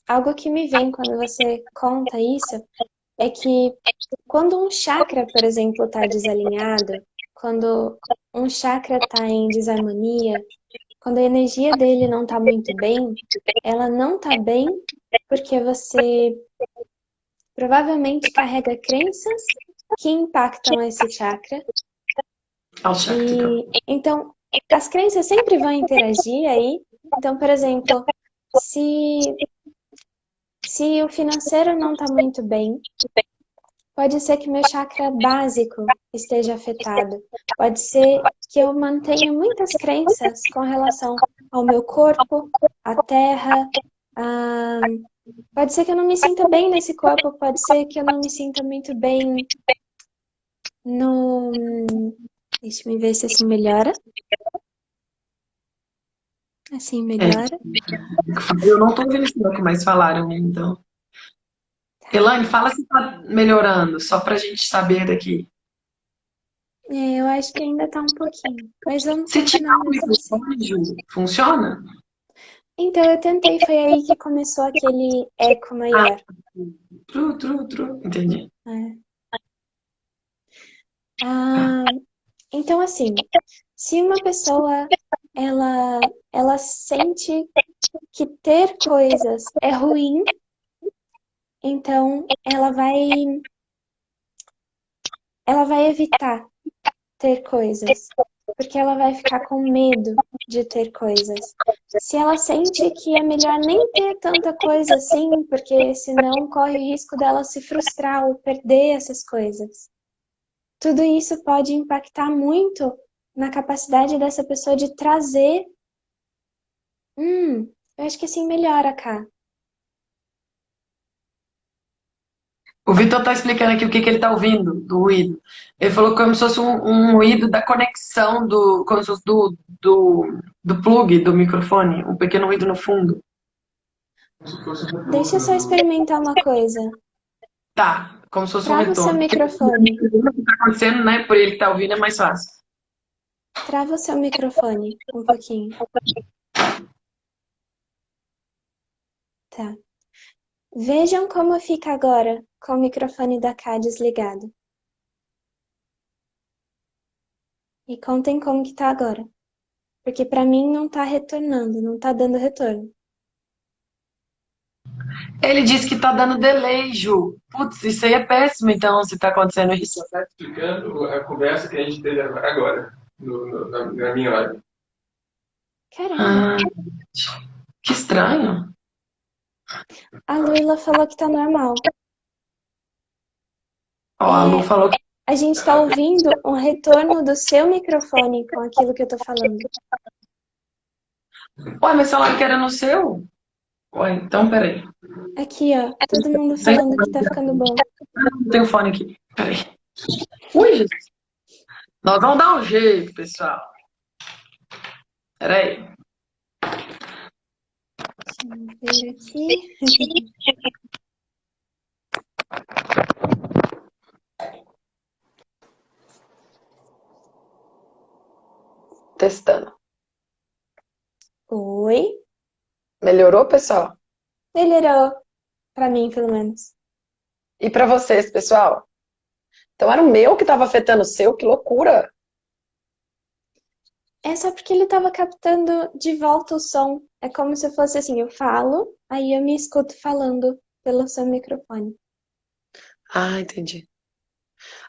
algo que me vem quando você conta isso é que quando um chakra, por exemplo, está desalinhado, quando um chakra está em desarmonia, quando a energia dele não está muito bem, ela não está bem porque você provavelmente carrega crenças que impactam esse chakra. Ao chakra, então. E então as crenças sempre vão interagir aí. Então, por exemplo, se se o financeiro não está muito bem, pode ser que meu chakra básico esteja afetado. Pode ser que eu mantenha muitas crenças com relação ao meu corpo, à terra, a... pode ser que eu não me sinta bem nesse corpo, pode ser que eu não me sinta muito bem no. Deixa eu ver se assim melhora. Assim É, melhora. eu não estou ouvindo isso, não, que mais falaram, né? Então. Elaine, fala se está melhorando, só para a gente saber daqui. É, eu acho que ainda tá um pouquinho, mas vamos Se tirar continuar o mesmo assim. microfone, Ju, funciona? Então eu tentei, foi aí que começou aquele eco Ah, maior. entendi. Né? Tá. Ah, então assim, se uma pessoa ela sente que ter coisas é ruim, então ela vai evitar ter coisas, porque ela vai ficar com medo de ter coisas. Se ela sente que é melhor nem ter tanta coisa assim, porque senão corre o risco dela se frustrar ou perder essas coisas. Tudo isso pode impactar muito na capacidade dessa pessoa de trazer. Eu acho que assim melhora, cá. O Vitor está explicando aqui o que ele está ouvindo do ruído. Ele falou como se fosse um ruído da conexão como se fosse do plug do microfone, um pequeno ruído no fundo. Deixa eu só experimentar uma coisa. Tá. como se fosse um Trava o seu retorno. Porque microfone. o que tá acontecendo, né? Por ele que tá ouvindo é mais fácil. Trava o seu microfone um pouquinho. Tá. Vejam como fica agora com o microfone da cá desligado. E contem como que tá agora. Porque pra mim não tá retornando, não tá dando retorno. Ele disse que tá dando delay, Ju. Putz, isso aí é péssimo, então, se tá acontecendo isso. Só está explicando a conversa que a gente teve agora, na minha hora. Caramba, Ah, que estranho. a Luíla falou que tá normal. Ó, a Lu falou que. A gente tá ouvindo um retorno do seu microfone com aquilo que eu tô falando. Ué, mas falaram que era no seu? Ué, então peraí. Aqui, ó, todo mundo falando que tá ficando bom. Não tem o fone aqui. Peraí. Ui, Jesus. Nós vamos dar um jeito, pessoal. Peraí. Vamos ver aqui. Testando. Oi? Melhorou, pessoal? Melhorou. Pra mim, pelo menos. E pra vocês, pessoal? Então era o meu que tava afetando o seu? Que loucura. É só porque ele tava captando de volta o som. É como se fosse assim, eu falo, aí eu me escuto falando pelo seu microfone. Ah, entendi.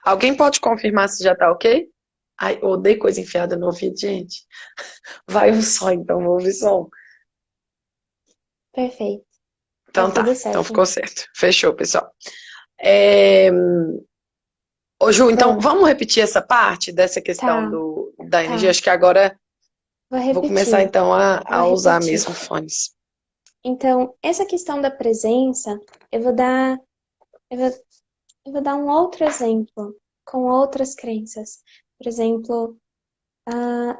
Alguém pode confirmar se já tá ok? Ai, eu odeio coisa enfiada no ouvido, gente. Vai o som, então, vou ouvir som. Perfeito. Então Tá tá, tudo certo. então ficou certo. Fechou, pessoal. É... Ô, Ju, então Bom. vamos repetir essa parte dessa questão da energia? Acho que agora Vou repetir. vou começar então a Vou usar repetir. mesmo fones. Então, essa questão da presença, eu vou dar um outro exemplo com outras crenças. Por exemplo,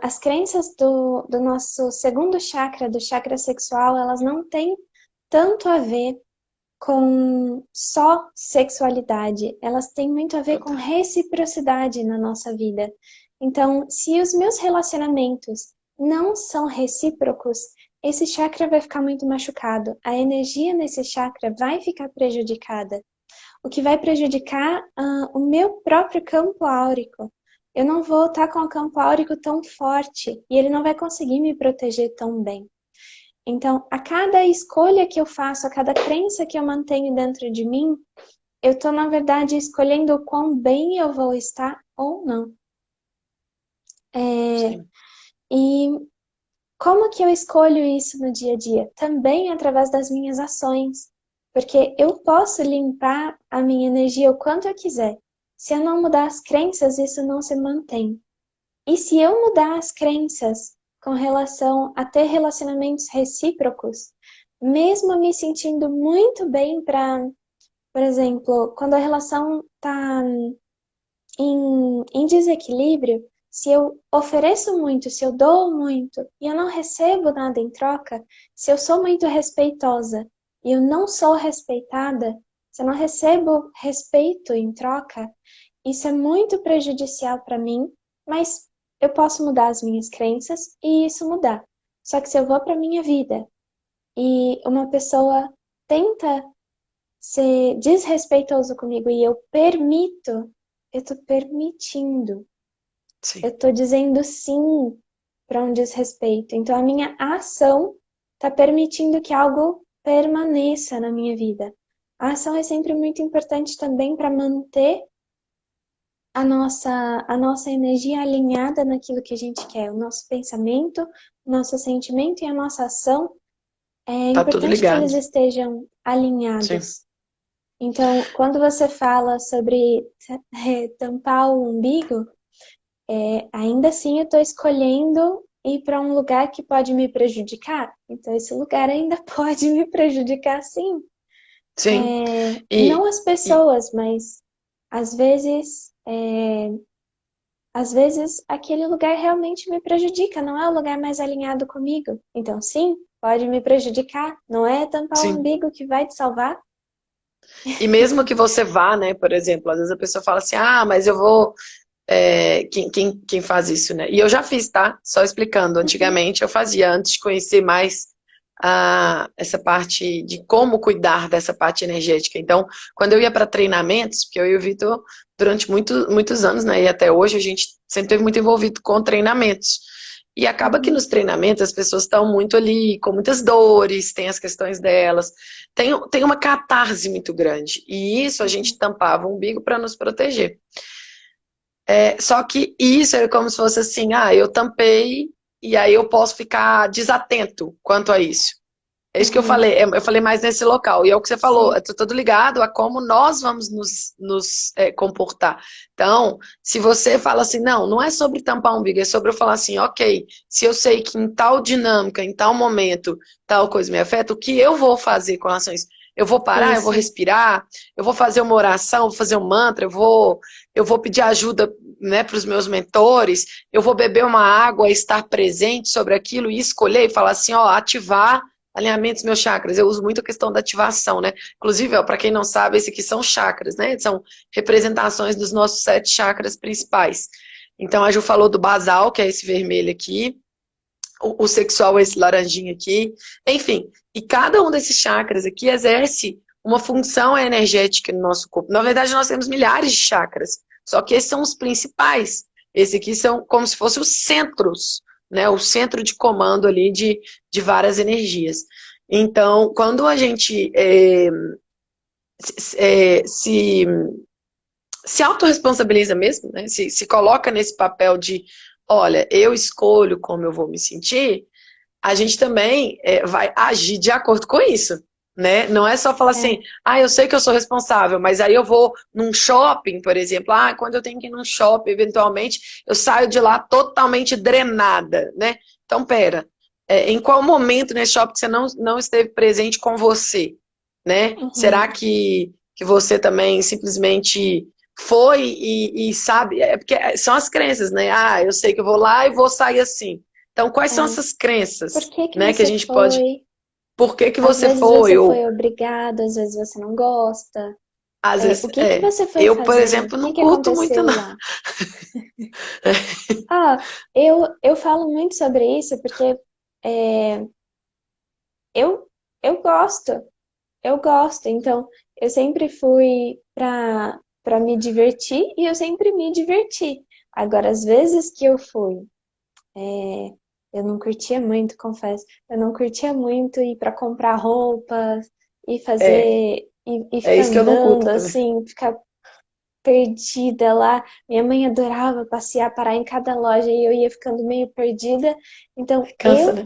as crenças do nosso segundo chakra, do chakra sexual, elas não têm tanto a ver com só sexualidade, elas têm muito a ver com reciprocidade na nossa vida. Então, se os meus relacionamentos não são recíprocos, esse chakra vai ficar muito machucado, a energia nesse chakra vai ficar prejudicada, o que vai prejudicar o meu próprio campo áurico. Eu não vou estar com o campo áurico tão forte e ele não vai conseguir me proteger tão bem. Então, a cada escolha que eu faço, a cada crença que eu mantenho dentro de mim, eu estou, na verdade, escolhendo o quão bem eu vou estar ou não. E como que eu escolho isso no dia a dia? Também através das minhas ações. Porque eu posso limpar a minha energia o quanto eu quiser. Se eu não mudar as crenças, isso não se mantém. E se eu mudar as crenças com relação a ter relacionamentos recíprocos, mesmo me sentindo muito bem para, por exemplo, quando a relação está em desequilíbrio, se eu ofereço muito, se eu dou muito e eu não recebo nada em troca, se eu sou muito respeitosa e eu não sou respeitada, se eu não recebo respeito em troca, isso é muito prejudicial para mim, mas eu posso mudar as minhas crenças e isso mudar. Só que se eu vou para minha vida e uma pessoa tenta ser desrespeitoso comigo e eu permito, eu tô permitindo. Sim. Eu tô dizendo sim para um desrespeito. Então a minha ação tá permitindo que algo permaneça na minha vida. A ação é sempre muito importante também para manter a nossa energia alinhada naquilo que a gente quer. O nosso pensamento, o nosso sentimento e a nossa ação, é Tá tudo importante que ligado. eles estejam alinhados. Sim. Então, quando você fala sobre tampar o umbigo, ainda assim eu estou escolhendo ir para um lugar que pode me prejudicar. Então, esse lugar ainda pode me prejudicar, sim. Sim. Não as pessoas, mas às vezes aquele lugar realmente me prejudica, não é o lugar mais alinhado comigo. Então, sim, pode me prejudicar, não é tampar o Sim. umbigo que vai te salvar. E mesmo que você vá, né, por exemplo, às vezes a pessoa fala assim, ah, mas eu vou... quem faz isso, né? E eu já fiz, tá? Só explicando. Uhum. Antigamente eu fazia, antes de conhecer mais essa parte de como cuidar dessa parte energética. Então, quando eu ia para treinamentos, porque eu e o Vitor, durante muitos anos, né, e até hoje, a gente sempre esteve muito envolvido com treinamentos. E acaba que Uhum. nos treinamentos as pessoas estão muito ali, com muitas dores, tem as questões delas, tem uma catarse muito grande. E isso a gente Uhum. tampava o umbigo para nos proteger. Só que isso é como se fosse assim, eu tampei e aí eu posso ficar desatento quanto a isso. É isso que Uhum. eu falei mais nesse local. E é o que você falou, Sim. é tudo ligado a como nós vamos nos comportar. Então, se você fala assim, não é sobre tampar o umbigo, é sobre eu falar assim, ok, se eu sei que em tal dinâmica, em tal momento, tal coisa me afeta, o que eu vou fazer com relação a isso? Eu vou parar, eu vou Isso. respirar, eu vou fazer uma oração, vou fazer um mantra, eu vou pedir ajuda, né, para os meus mentores, eu vou beber uma água, estar presente sobre aquilo e escolher e falar assim, ó, ativar alinhamentos meus chakras. Eu uso muito a questão da ativação, né? Inclusive, para quem não sabe, esse aqui são chakras, né? São representações dos nossos 7 chakras principais. Então, a Ju falou do basal, que é esse vermelho aqui, o sexual é esse laranjinho aqui, enfim. E cada um desses chakras aqui exerce uma função energética no nosso corpo. Na verdade, nós temos milhares de chakras, só que esses são os principais. Esses aqui são como se fossem os centros, né? O centro de comando ali de várias energias. Então, quando a gente se autorresponsabiliza mesmo, né? Se coloca nesse papel de, olha, eu escolho como eu vou me sentir, a gente também vai agir de acordo com isso, né? Não é só falar assim, É. eu sei que eu sou responsável, mas aí eu vou num shopping, por exemplo, quando eu tenho que ir num shopping, eventualmente, eu saio de lá totalmente drenada, né? Então, pera, em qual momento nesse shopping você não esteve presente com você, né? Será Uhum. que você também simplesmente foi e sabe? Porque são as crenças, né? Eu sei que eu vou lá e vou sair assim. Então, quais são É. essas Por crenças, que que né, que a você gente pode... foi? Por que que Às você vezes foi? você Ou, foi obrigado, às vezes você não gosta. às O vezes, que que você foi eu, por fazer? O exemplo, não que que curto muito, aconteceu não. lá? Ah, eu falo muito sobre isso porque é, eu, eu gosto, eu gosto. Então, eu sempre fui para me divertir e eu sempre me diverti. Agora, às vezes que eu fui, eu não curtia muito, confesso. Eu não curtia muito ir para comprar roupas e É, fazer e é ficar isso que eu não curto andando também. assim, ficar perdida lá. Minha mãe adorava passear, parar em cada loja e eu ia ficando meio perdida. Então Cansa, né?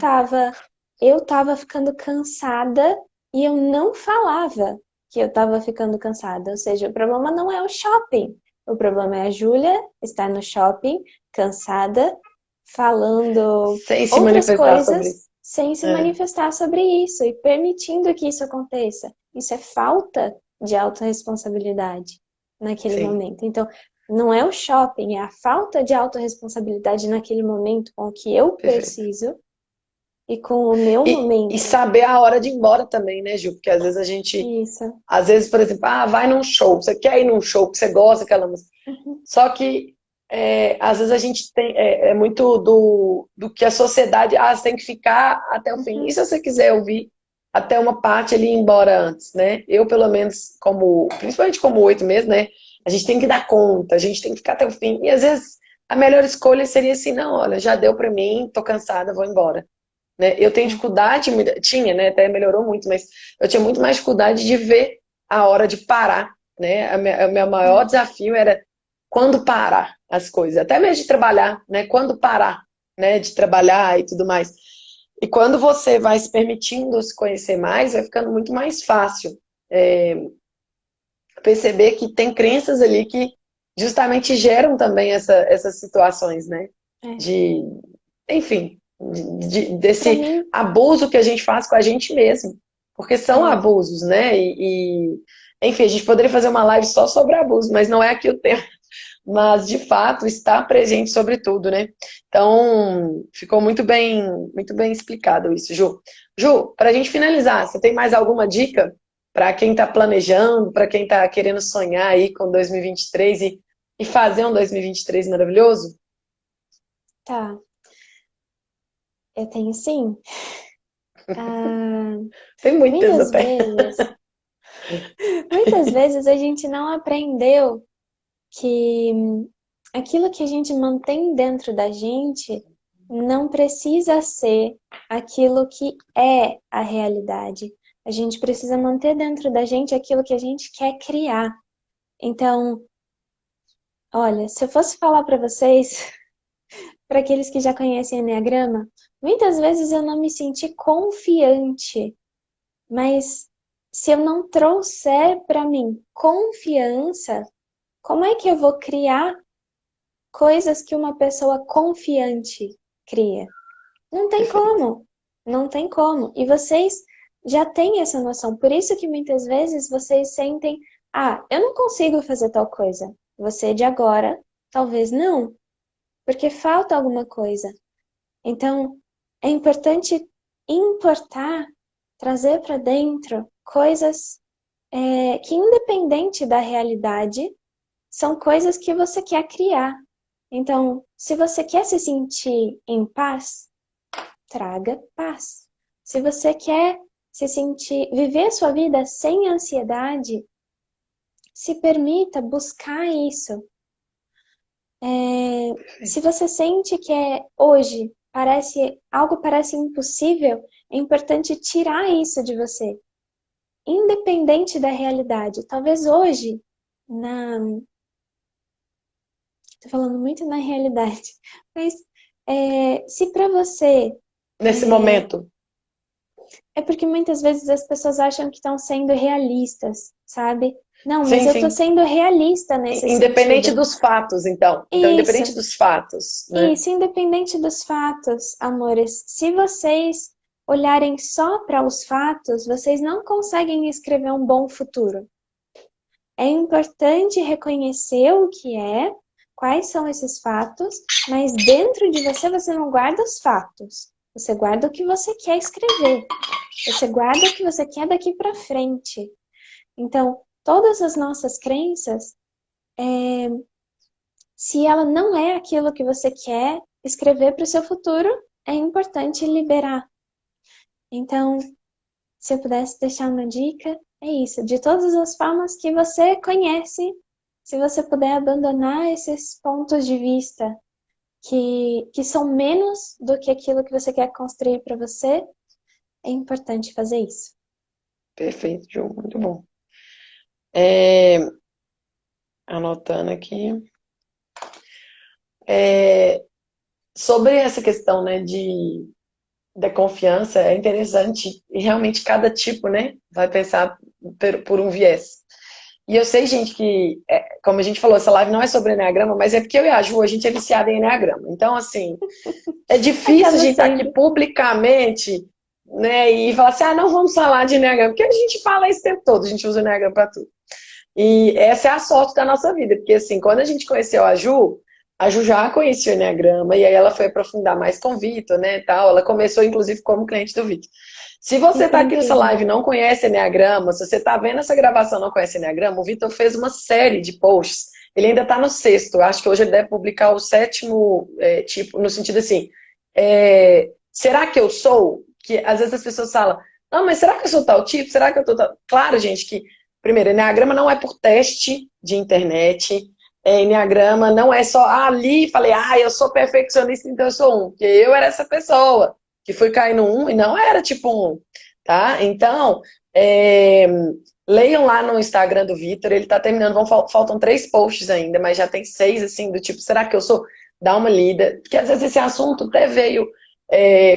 eu tava ficando cansada e eu não falava que eu tava ficando cansada. Ou seja, o problema não é o shopping. O problema é a Júlia estar no shopping, cansada, falando Sem se outras manifestar sobre coisas isso. sem se É, manifestar sobre isso e permitindo que isso aconteça. Isso é falta de autorresponsabilidade naquele sim, momento. Então, não é o shopping, é a falta de autorresponsabilidade naquele momento com o que eu perfeito. preciso e com o meu E momento. saber a hora de ir embora também, né, Gil? Porque às vezes Isso. às vezes, por exemplo, vai num show, você quer ir num show, que você gosta daquela música. Uhum, Só que, às vezes, a gente tem muito do que a sociedade, você tem que ficar até o fim. E uhum, se você quiser ouvir até uma parte ali e ir embora antes, né? Eu, pelo menos, principalmente como 8 meses, né? A gente tem que dar conta, a gente tem que ficar até o fim. E às vezes a melhor escolha seria assim, não, olha, já deu pra mim, tô cansada, vou embora. Né? Eu tenho é, dificuldade, tinha, né? Até melhorou muito, mas eu tinha muito mais dificuldade de ver a hora de parar, né? O meu maior é, desafio era quando parar as coisas, até mesmo de trabalhar, né? Quando parar, né? De trabalhar e tudo mais. E quando você vai se permitindo se conhecer mais, vai ficando muito mais fácil perceber que tem crenças ali que justamente geram também essas situações, né? é. De, enfim, Para desse mim, abuso que a gente faz com a gente mesmo. Porque são é, abusos, né? Enfim, a gente poderia fazer uma live só sobre abuso, mas não é aqui o tema. Mas, de fato, está presente sobre tudo, né? Então, ficou muito bem explicado isso, Ju. Ju, para a gente finalizar, você tem mais alguma dica para quem está planejando, para quem está querendo sonhar aí com 2023 e fazer um 2023 maravilhoso? Tá, eu tenho sim. Ah, Tem muitas muitas até. vezes, muitas vezes a gente não aprendeu que aquilo que a gente mantém dentro da gente não precisa ser aquilo que é a realidade. A gente precisa manter dentro da gente aquilo que a gente quer criar. Então, olha, se eu fosse falar para vocês, para aqueles que já conhecem Enneagrama, muitas vezes eu não me senti confiante, mas se eu não trouxer para mim confiança, como é que eu vou criar coisas que uma pessoa confiante cria? Não tem Perfeito. como, não tem como. E vocês já têm essa noção. Por isso que muitas vezes vocês sentem, ah, eu não consigo fazer tal coisa. Você de agora, talvez não, porque falta alguma coisa. Então, é importante importar, trazer para dentro coisas que, independente da realidade, são coisas que você quer criar. Então, se você quer se sentir em paz, traga paz. Se você quer se sentir, viver a sua vida sem ansiedade, se permita buscar isso. Se você sente que hoje algo parece impossível, é importante tirar isso de você, independente da realidade. Talvez hoje, tô falando muito na realidade, mas se para você Nesse momento. é porque muitas vezes as pessoas acham que estão sendo realistas, sabe? Não, mas Sim, eu tô sim. sendo realista nesse Independente sentido. dos fatos, então. Então, independente Isso, dos fatos, né? isso, independente dos fatos, amores. Se vocês olharem só para os fatos, vocês não conseguem escrever um bom futuro. É importante reconhecer o que é, quais são esses fatos, mas dentro de você, você não guarda os fatos. Você guarda o que você quer escrever. Você guarda o que você quer daqui para frente. Então, todas as nossas crenças, se ela não é aquilo que você quer escrever para o seu futuro, é importante liberar. Então, se eu pudesse deixar uma dica, é isso. De todas as formas que você conhece, se você puder abandonar esses pontos de vista que são menos do que aquilo que você quer construir para você, é importante fazer isso. Perfeito, Ju, muito bom. É, anotando aqui. Sobre essa questão, né, da confiança, é interessante, e realmente cada tipo, né, vai pensar por um viés. E eu sei, gente, que, como a gente falou, essa live não é sobre Enneagrama, mas é porque eu e a Ju, a gente é viciada em Enneagrama. Então, assim, é difícil a Acaba gente estar aqui sendo. publicamente, né, e falar assim, ah, não vamos falar de Enneagrama, porque a gente fala isso o tempo todo, a gente usa o Enneagrama para tudo. E essa é a sorte da nossa vida, porque assim, quando a gente conheceu a Ju já conhecia o Enneagrama, e aí ela foi aprofundar mais com o Vitor, né, tal. Ela começou, inclusive, como cliente do Vitor. Se você Que está foi aqui nessa incrível. live e não conhece Enneagrama, se você está vendo essa gravação e não conhece Enneagrama, o Vitor fez uma série de posts. Ele ainda está no sexto, acho que hoje ele deve publicar o sétimo tipo, no sentido assim, será que eu sou? Que às vezes as pessoas falam, não, mas será que eu sou tal tipo? Será que eu tô tal? Claro, gente, que primeiro, Enneagrama não é por teste de internet. Enneagrama não é só ali, falei, eu sou perfeccionista, então eu sou um. Porque eu era essa pessoa que fui cair no um e não era tipo um, tá? Então, leiam lá no Instagram do Vitor, ele tá terminando, faltam 3 posts ainda, mas já tem 6, assim, do tipo, será que eu sou? Dá uma lida, porque às vezes esse assunto até veio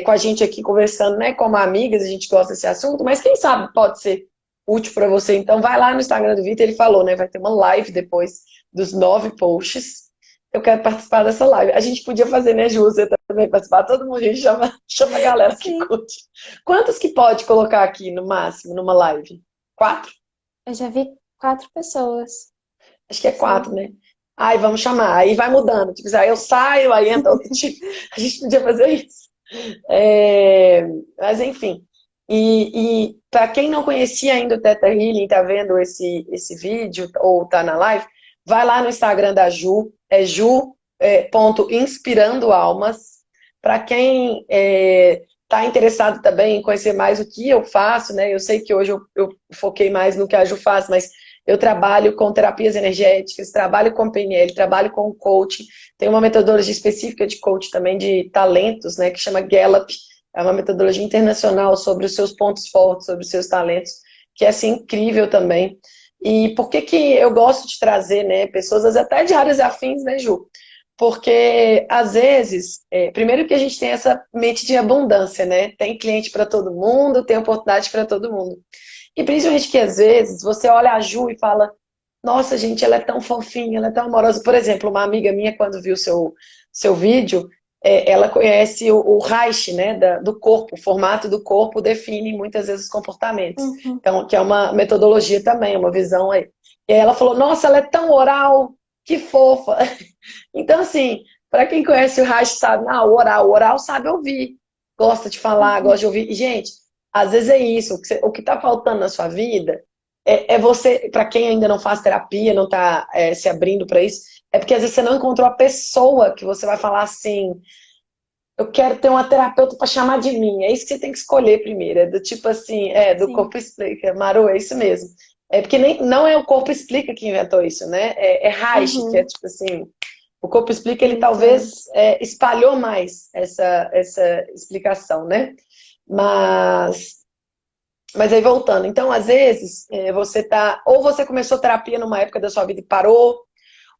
com a gente aqui conversando, né, como amigas, a gente gosta desse assunto, mas quem sabe pode ser útil para você. Então vai lá no Instagram do Vitor, ele falou, né? Vai ter uma live depois dos 9 posts. Eu quero participar dessa live. A gente podia fazer, né, Ju? Você também participar. Todo mundo, a gente chama a galera que Sim. curte. Quantos que pode colocar aqui no máximo, numa live? 4? Eu já vi 4 pessoas. Acho que é 4, Sim. né? Aí vamos chamar. Aí vai mudando. Tipo, aí eu saio, aí entra outro tipo. A gente podia fazer isso. Mas enfim. E para quem não conhecia ainda o Theta Healing, tá vendo esse vídeo ou tá na live, vai lá no Instagram da Ju, é ponto inspirando almas. Para quem tá interessado também em conhecer mais o que eu faço, né? Eu sei que hoje eu foquei mais no que a Ju faz, mas eu trabalho com terapias energéticas, trabalho com PNL, trabalho com coaching, tem uma metodologia específica de coaching também de talentos, né? Que chama Gallup. É uma metodologia internacional sobre os seus pontos fortes, sobre os seus talentos, que é assim, incrível também. E por que que eu gosto de trazer, né, pessoas às vezes, até de áreas afins, né, Ju? Porque, às vezes, primeiro que a gente tem essa mente de abundância, né? Tem cliente para todo mundo, tem oportunidade para todo mundo. E principalmente que, às vezes, você olha a Ju e fala, nossa, gente, ela é tão fofinha, ela é tão amorosa. Por exemplo, uma amiga minha, quando viu seu vídeo, ela conhece o Reich, né, do corpo, o formato do corpo define muitas vezes os comportamentos. Uhum. Então, que é uma metodologia também, uma visão aí. E aí ela falou, nossa, ela é tão oral, que fofa. Então, assim, para quem conhece o Reich sabe, o oral sabe ouvir, gosta de falar, gosta Uhum. de ouvir. E, gente, às vezes é isso, o que está faltando na sua vida é você, para quem ainda não faz terapia, não está se abrindo para isso, é porque às vezes você não encontrou a pessoa que você vai falar assim, eu quero ter uma terapeuta para chamar de mim. É isso que você tem que escolher primeiro. É do tipo assim, do Sim. corpo explica. Maru, é isso mesmo. É porque não é o corpo explica que inventou isso, né? É Reich, que é Uhum. tipo assim, o corpo explica, ele Entendo. talvez espalhou mais essa explicação, né? Mas, mas aí voltando, então às vezes você tá, ou você começou terapia numa época da sua vida e parou,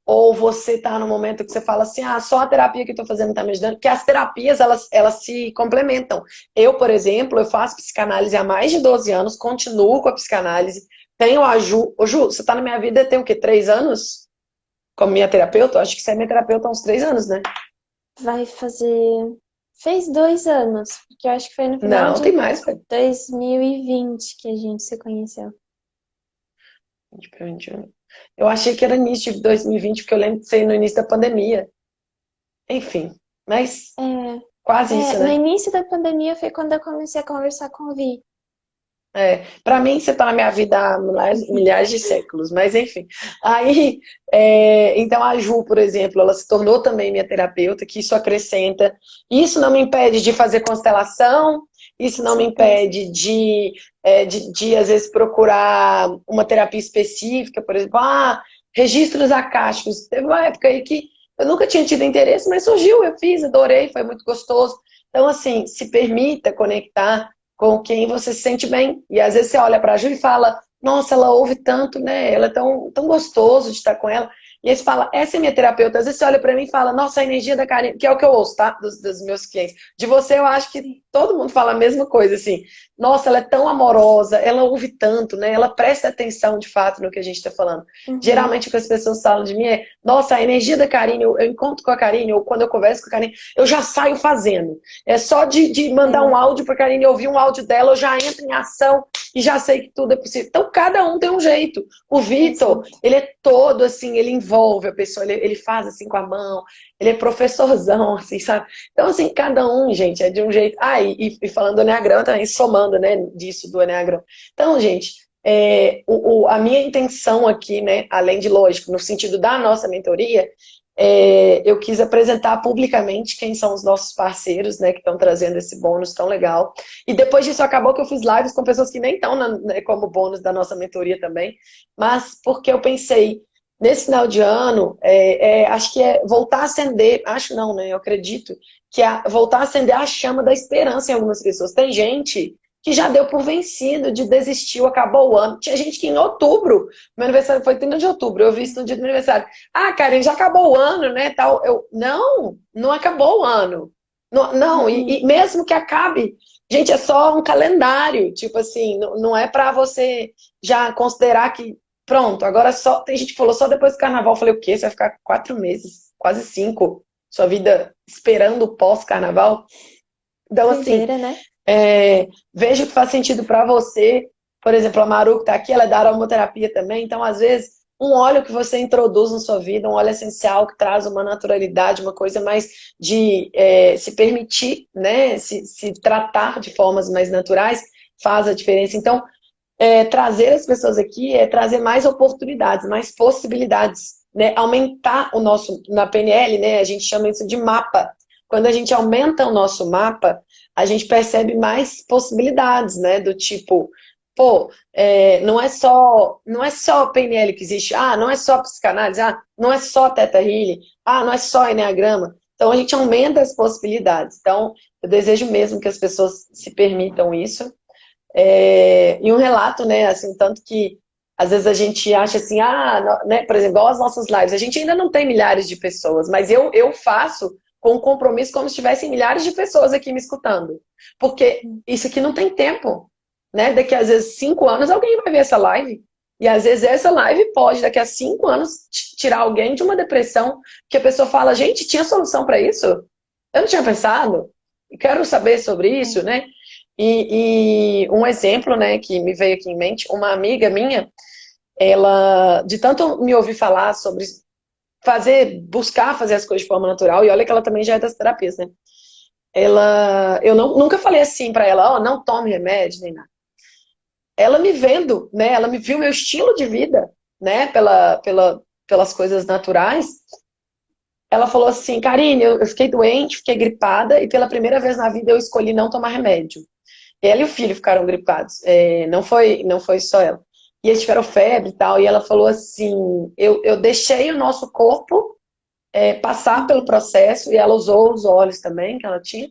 ou você está no momento que você fala assim, só a terapia que eu estou fazendo está me ajudando, porque as terapias, elas se complementam. Eu, por exemplo, eu faço psicanálise há mais de 12 anos, continuo com a psicanálise, tenho a Ju. Ô, Ju, você está na minha vida tem o quê? 3 anos? Como minha terapeuta? Eu acho que você é minha terapeuta há uns 3 anos, né? Vai fazer. Fez 2 anos, porque eu acho que foi no final Não, de tem mais, velho. 2020 que a gente se conheceu. 2021. Eu achei que era início de 2020, porque eu lembro de ser no início da pandemia. Enfim, mas É, quase isso, no né? início da pandemia foi quando eu comecei a conversar com o Vi. Para mim, você está na minha vida há milhares de séculos, mas enfim. Aí, então a Ju, por exemplo, ela se tornou também minha terapeuta, que isso acrescenta. Isso não me impede de fazer constelação, isso Com não me certeza. impede de às vezes, procurar uma terapia específica, por exemplo, registros acásticos. Teve uma época aí que eu nunca tinha tido interesse, mas surgiu, eu fiz, adorei, foi muito gostoso. Então, assim, se permita conectar com quem você se sente bem. E às vezes você olha para a Ju e fala, nossa, ela ouve tanto, né? Ela é tão gostoso de estar com ela. E aí você fala, essa é minha terapeuta. Às vezes você olha para mim e fala, nossa, a energia da Karine, que é o que eu ouço, tá? Dos meus clientes. De você, eu acho que todo mundo fala a mesma coisa, assim. Nossa, ela é tão amorosa, ela ouve tanto, né? Ela presta atenção, de fato, no que a gente está falando. Uhum. Geralmente o que as pessoas falam de mim é, nossa, a energia da Karine, eu encontro com a Karine, ou quando eu converso com a Karine, eu já saio fazendo. É só de mandar um Sim, áudio para a Karine, ouvir um áudio dela, eu já entro em ação e já sei que tudo é possível. Então, cada um tem um jeito. O Vitor, exato. ele é todo assim, ele envolve a pessoa, ele faz assim com a mão, ele é professorzão, assim, sabe? Então, assim, cada um, gente, é de um jeito. E falando do Enneagrama também, somando, né, disso do Enneagrama. Então, gente, a minha intenção aqui, né, além de lógico, no sentido da nossa mentoria, eu quis apresentar publicamente quem são os nossos parceiros, né, que estão trazendo esse bônus tão legal. E depois disso acabou que eu fiz lives com pessoas que nem estão né, como bônus da nossa mentoria também, mas porque eu pensei, nesse final de ano, acho que é voltar a acender, acho não, né, eu acredito, que é voltar a acender a chama da esperança em algumas pessoas. Tem gente que já deu por vencido, de desistiu, acabou o ano. Tinha gente que em outubro, meu aniversário foi 30 de outubro, eu vi isso no dia do meu aniversário. Karen, já acabou o ano, né? Tal. Não acabou o ano. Não, não, Uhum. e mesmo que acabe, gente, é só um calendário. Tipo assim, não é pra você já considerar que, pronto, agora só. Tem gente que falou só depois do carnaval. Eu falei, o quê? Você vai ficar 4 meses, quase 5, sua vida esperando o pós-carnaval? Então, assim, Doideira, né? veja o que faz sentido para você. Por exemplo, a Maru que está aqui, ela é da aromaterapia também. Então, às vezes, um óleo que você introduz na sua vida, um óleo essencial que traz uma naturalidade, uma coisa mais de se permitir, né, se tratar de formas mais naturais, faz a diferença. Então, trazer as pessoas aqui é trazer mais oportunidades, mais possibilidades, né? Aumentar o nosso, na PNL, né? A gente chama isso de mapa. Quando a gente aumenta o nosso mapa, a gente percebe mais possibilidades, né? Do tipo, pô, não é só PNL que existe, não é só psicanálise, não é só Theta Healing, não é só Enneagrama. Então a gente aumenta as possibilidades. Então, eu desejo mesmo que as pessoas se permitam isso. E um relato, né, assim, tanto que às vezes a gente acha assim, né, por exemplo, igual as nossas lives, a gente ainda não tem milhares de pessoas, mas eu faço com um compromisso como se tivessem milhares de pessoas aqui me escutando. Porque isso aqui não tem tempo, né? Daqui às vezes 5 anos alguém vai ver essa live. E às vezes essa live pode, daqui a 5 anos, tirar alguém de uma depressão, que a pessoa fala, gente, tinha solução para isso? Eu não tinha pensado. Quero saber sobre isso, né? E um exemplo, né, que me veio aqui em mente, uma amiga minha, ela, de tanto me ouvir falar sobre buscar fazer as coisas de forma natural, e olha que ela também já é das terapias, né? Eu nunca falei assim pra ela, não tome remédio, nem nada. Ela me vendo, né, ela me viu meu estilo de vida, né, pelas coisas naturais, ela falou assim, Karine, eu fiquei doente, fiquei gripada, e pela primeira vez na vida eu escolhi não tomar remédio. Ela e o filho ficaram gripados, não foi só ela. E eles tiveram febre e tal, e ela falou assim, eu deixei o nosso corpo passar pelo processo, e ela usou os óleos também que ela tinha,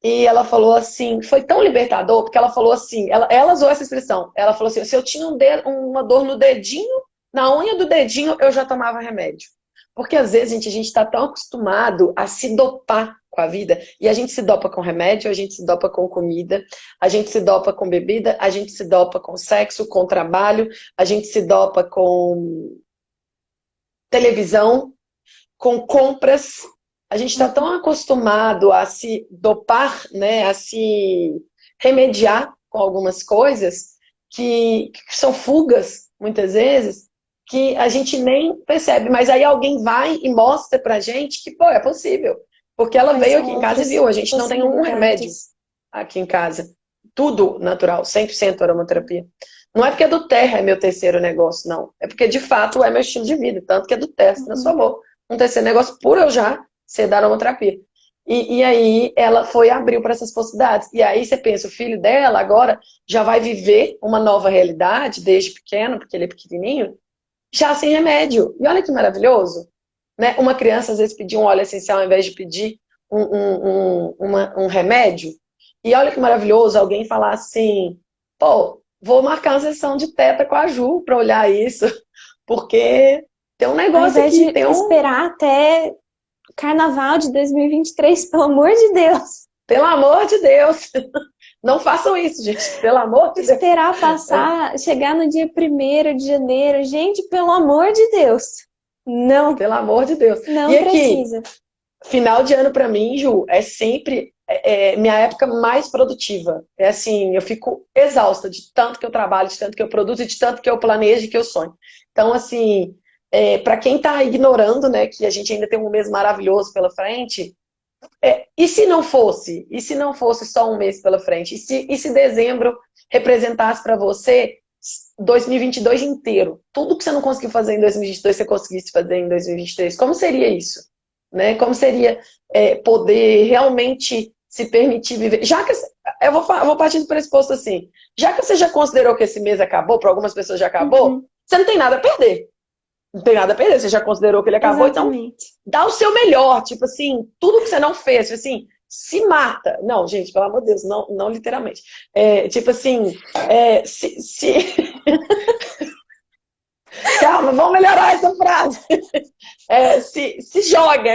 e ela falou assim, foi tão libertador, porque ela falou assim, ela usou essa expressão, ela falou assim, se eu tinha uma dor no dedinho, na unha do dedinho, eu já tomava remédio. Porque às vezes, gente, a gente está tão acostumado a se dopar com a vida, e a gente se dopa com remédio, a gente se dopa com comida, a gente se dopa com bebida, a gente se dopa com sexo, com trabalho, a gente se dopa com televisão, com compras. A gente está tão acostumado a se dopar, né, a se remediar com algumas coisas que são fugas, muitas vezes, que a gente nem percebe. Mas aí alguém vai e mostra pra gente que, pô, é possível. Porque ela veio aqui em casa e viu, a gente não tem um remédio aqui em casa. Tudo natural, 100% aromaterapia. Não é porque a do Terra é meu terceiro negócio, não. É porque, de fato, é meu estilo de vida. Tanto que a do Terra se transformou um terceiro negócio por eu já ser da aromaterapia. E aí ela abriu para essas possibilidades. E aí você pensa, o filho dela agora já vai viver uma nova realidade desde pequeno, porque ele é pequenininho, já sem remédio. E olha que maravilhoso. Né? Uma criança às vezes pedir um óleo essencial ao invés de pedir um remédio. E olha que maravilhoso alguém falar assim, pô, vou marcar uma sessão de teta com a Ju para olhar isso, porque tem um Ao negócio invés aqui, de esperar até Carnaval de 2023, pelo amor de Deus. Pelo amor de Deus. Não façam isso, gente. Pelo amor de Deus. Esperar passar, chegar no dia 1º de janeiro. Gente, pelo amor de Deus. Não. Pelo amor de Deus. Não e aqui, precisa. Final de ano pra mim, Ju, é sempre minha época mais produtiva. É assim, eu fico exausta de tanto que eu trabalho, de tanto que eu produzo, de tanto que eu planejo e que eu sonho. Então, assim, para quem tá ignorando, né, que a gente ainda tem um mês maravilhoso pela frente, e se não fosse? E se não fosse só um mês pela frente? E se dezembro representasse para você 2022 inteiro? Tudo que você não conseguiu fazer em 2022, você conseguisse fazer em 2023. Como seria isso? Né? Como seria poder realmente se permitir viver? Já que eu vou partir do pressuposto assim, já que você já considerou que esse mês acabou, para algumas pessoas já acabou, você não tem nada a perder. Não tem nada a perder, você já considerou que ele acabou, Exatamente. então dá o seu melhor, tipo assim, tudo que você não fez, tipo assim, se mata. Não, gente, pelo amor de Deus, não literalmente. Tipo assim, se... Calma, vamos melhorar essa frase. Se joga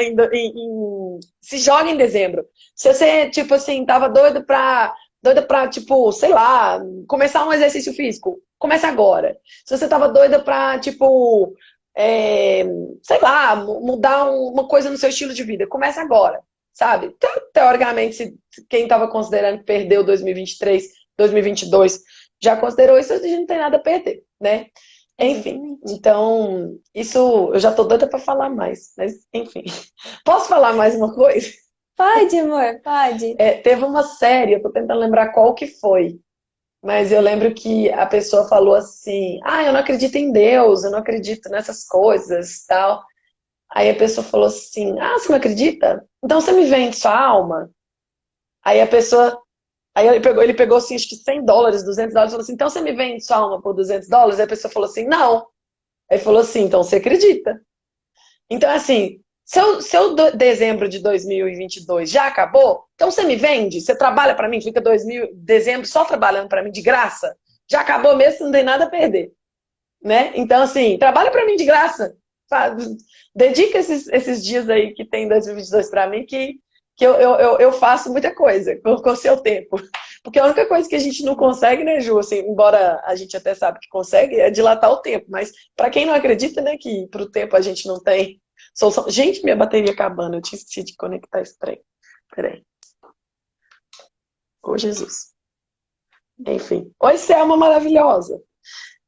se joga em dezembro. Se você, tipo assim, tava doido pra, tipo, sei lá, começar um exercício físico, comece agora. Se você tava doida pra, tipo, sei lá, mudar uma coisa no seu estilo de vida, comece agora, sabe? Teoricamente, quem tava considerando que perdeu 2023, 2022, já considerou isso, a gente não tem nada a perder, né? Enfim, então, isso eu já tô doida pra falar mais, mas enfim. Posso falar mais uma coisa? Pode, amor, pode. Teve uma série, eu tô tentando lembrar qual que foi. Mas eu lembro que a pessoa falou assim: ah, eu não acredito em Deus, eu não acredito nessas coisas, tal. Aí a pessoa falou assim: ah, você não acredita? Então você me vende sua alma? Aí a pessoa, aí ele pegou assim, acho que US$ 100, US$ 200, e falou assim: então você me vende sua alma por US$ 200? Aí a pessoa falou assim: não. Aí falou assim: então você acredita? Então, assim, seu dezembro de 2022 já acabou, então você me vende? Você trabalha para mim, fica dezembro só trabalhando para mim de graça? Já acabou mesmo, você não tem nada a perder, né? Então, assim, trabalha para mim de graça. Dedica esses dias aí que tem em 2022 para mim, que eu faço muita coisa com o seu tempo. Porque a única coisa que a gente não consegue, né, Ju, assim, embora a gente até sabe que consegue, é dilatar o tempo. Mas para quem não acredita, né, que para o tempo a gente não tem solução. Gente, minha bateria acabando, eu tinha esquecido de conectar esse trem. Peraí. Ô, Jesus. Enfim. Oi, Selma maravilhosa.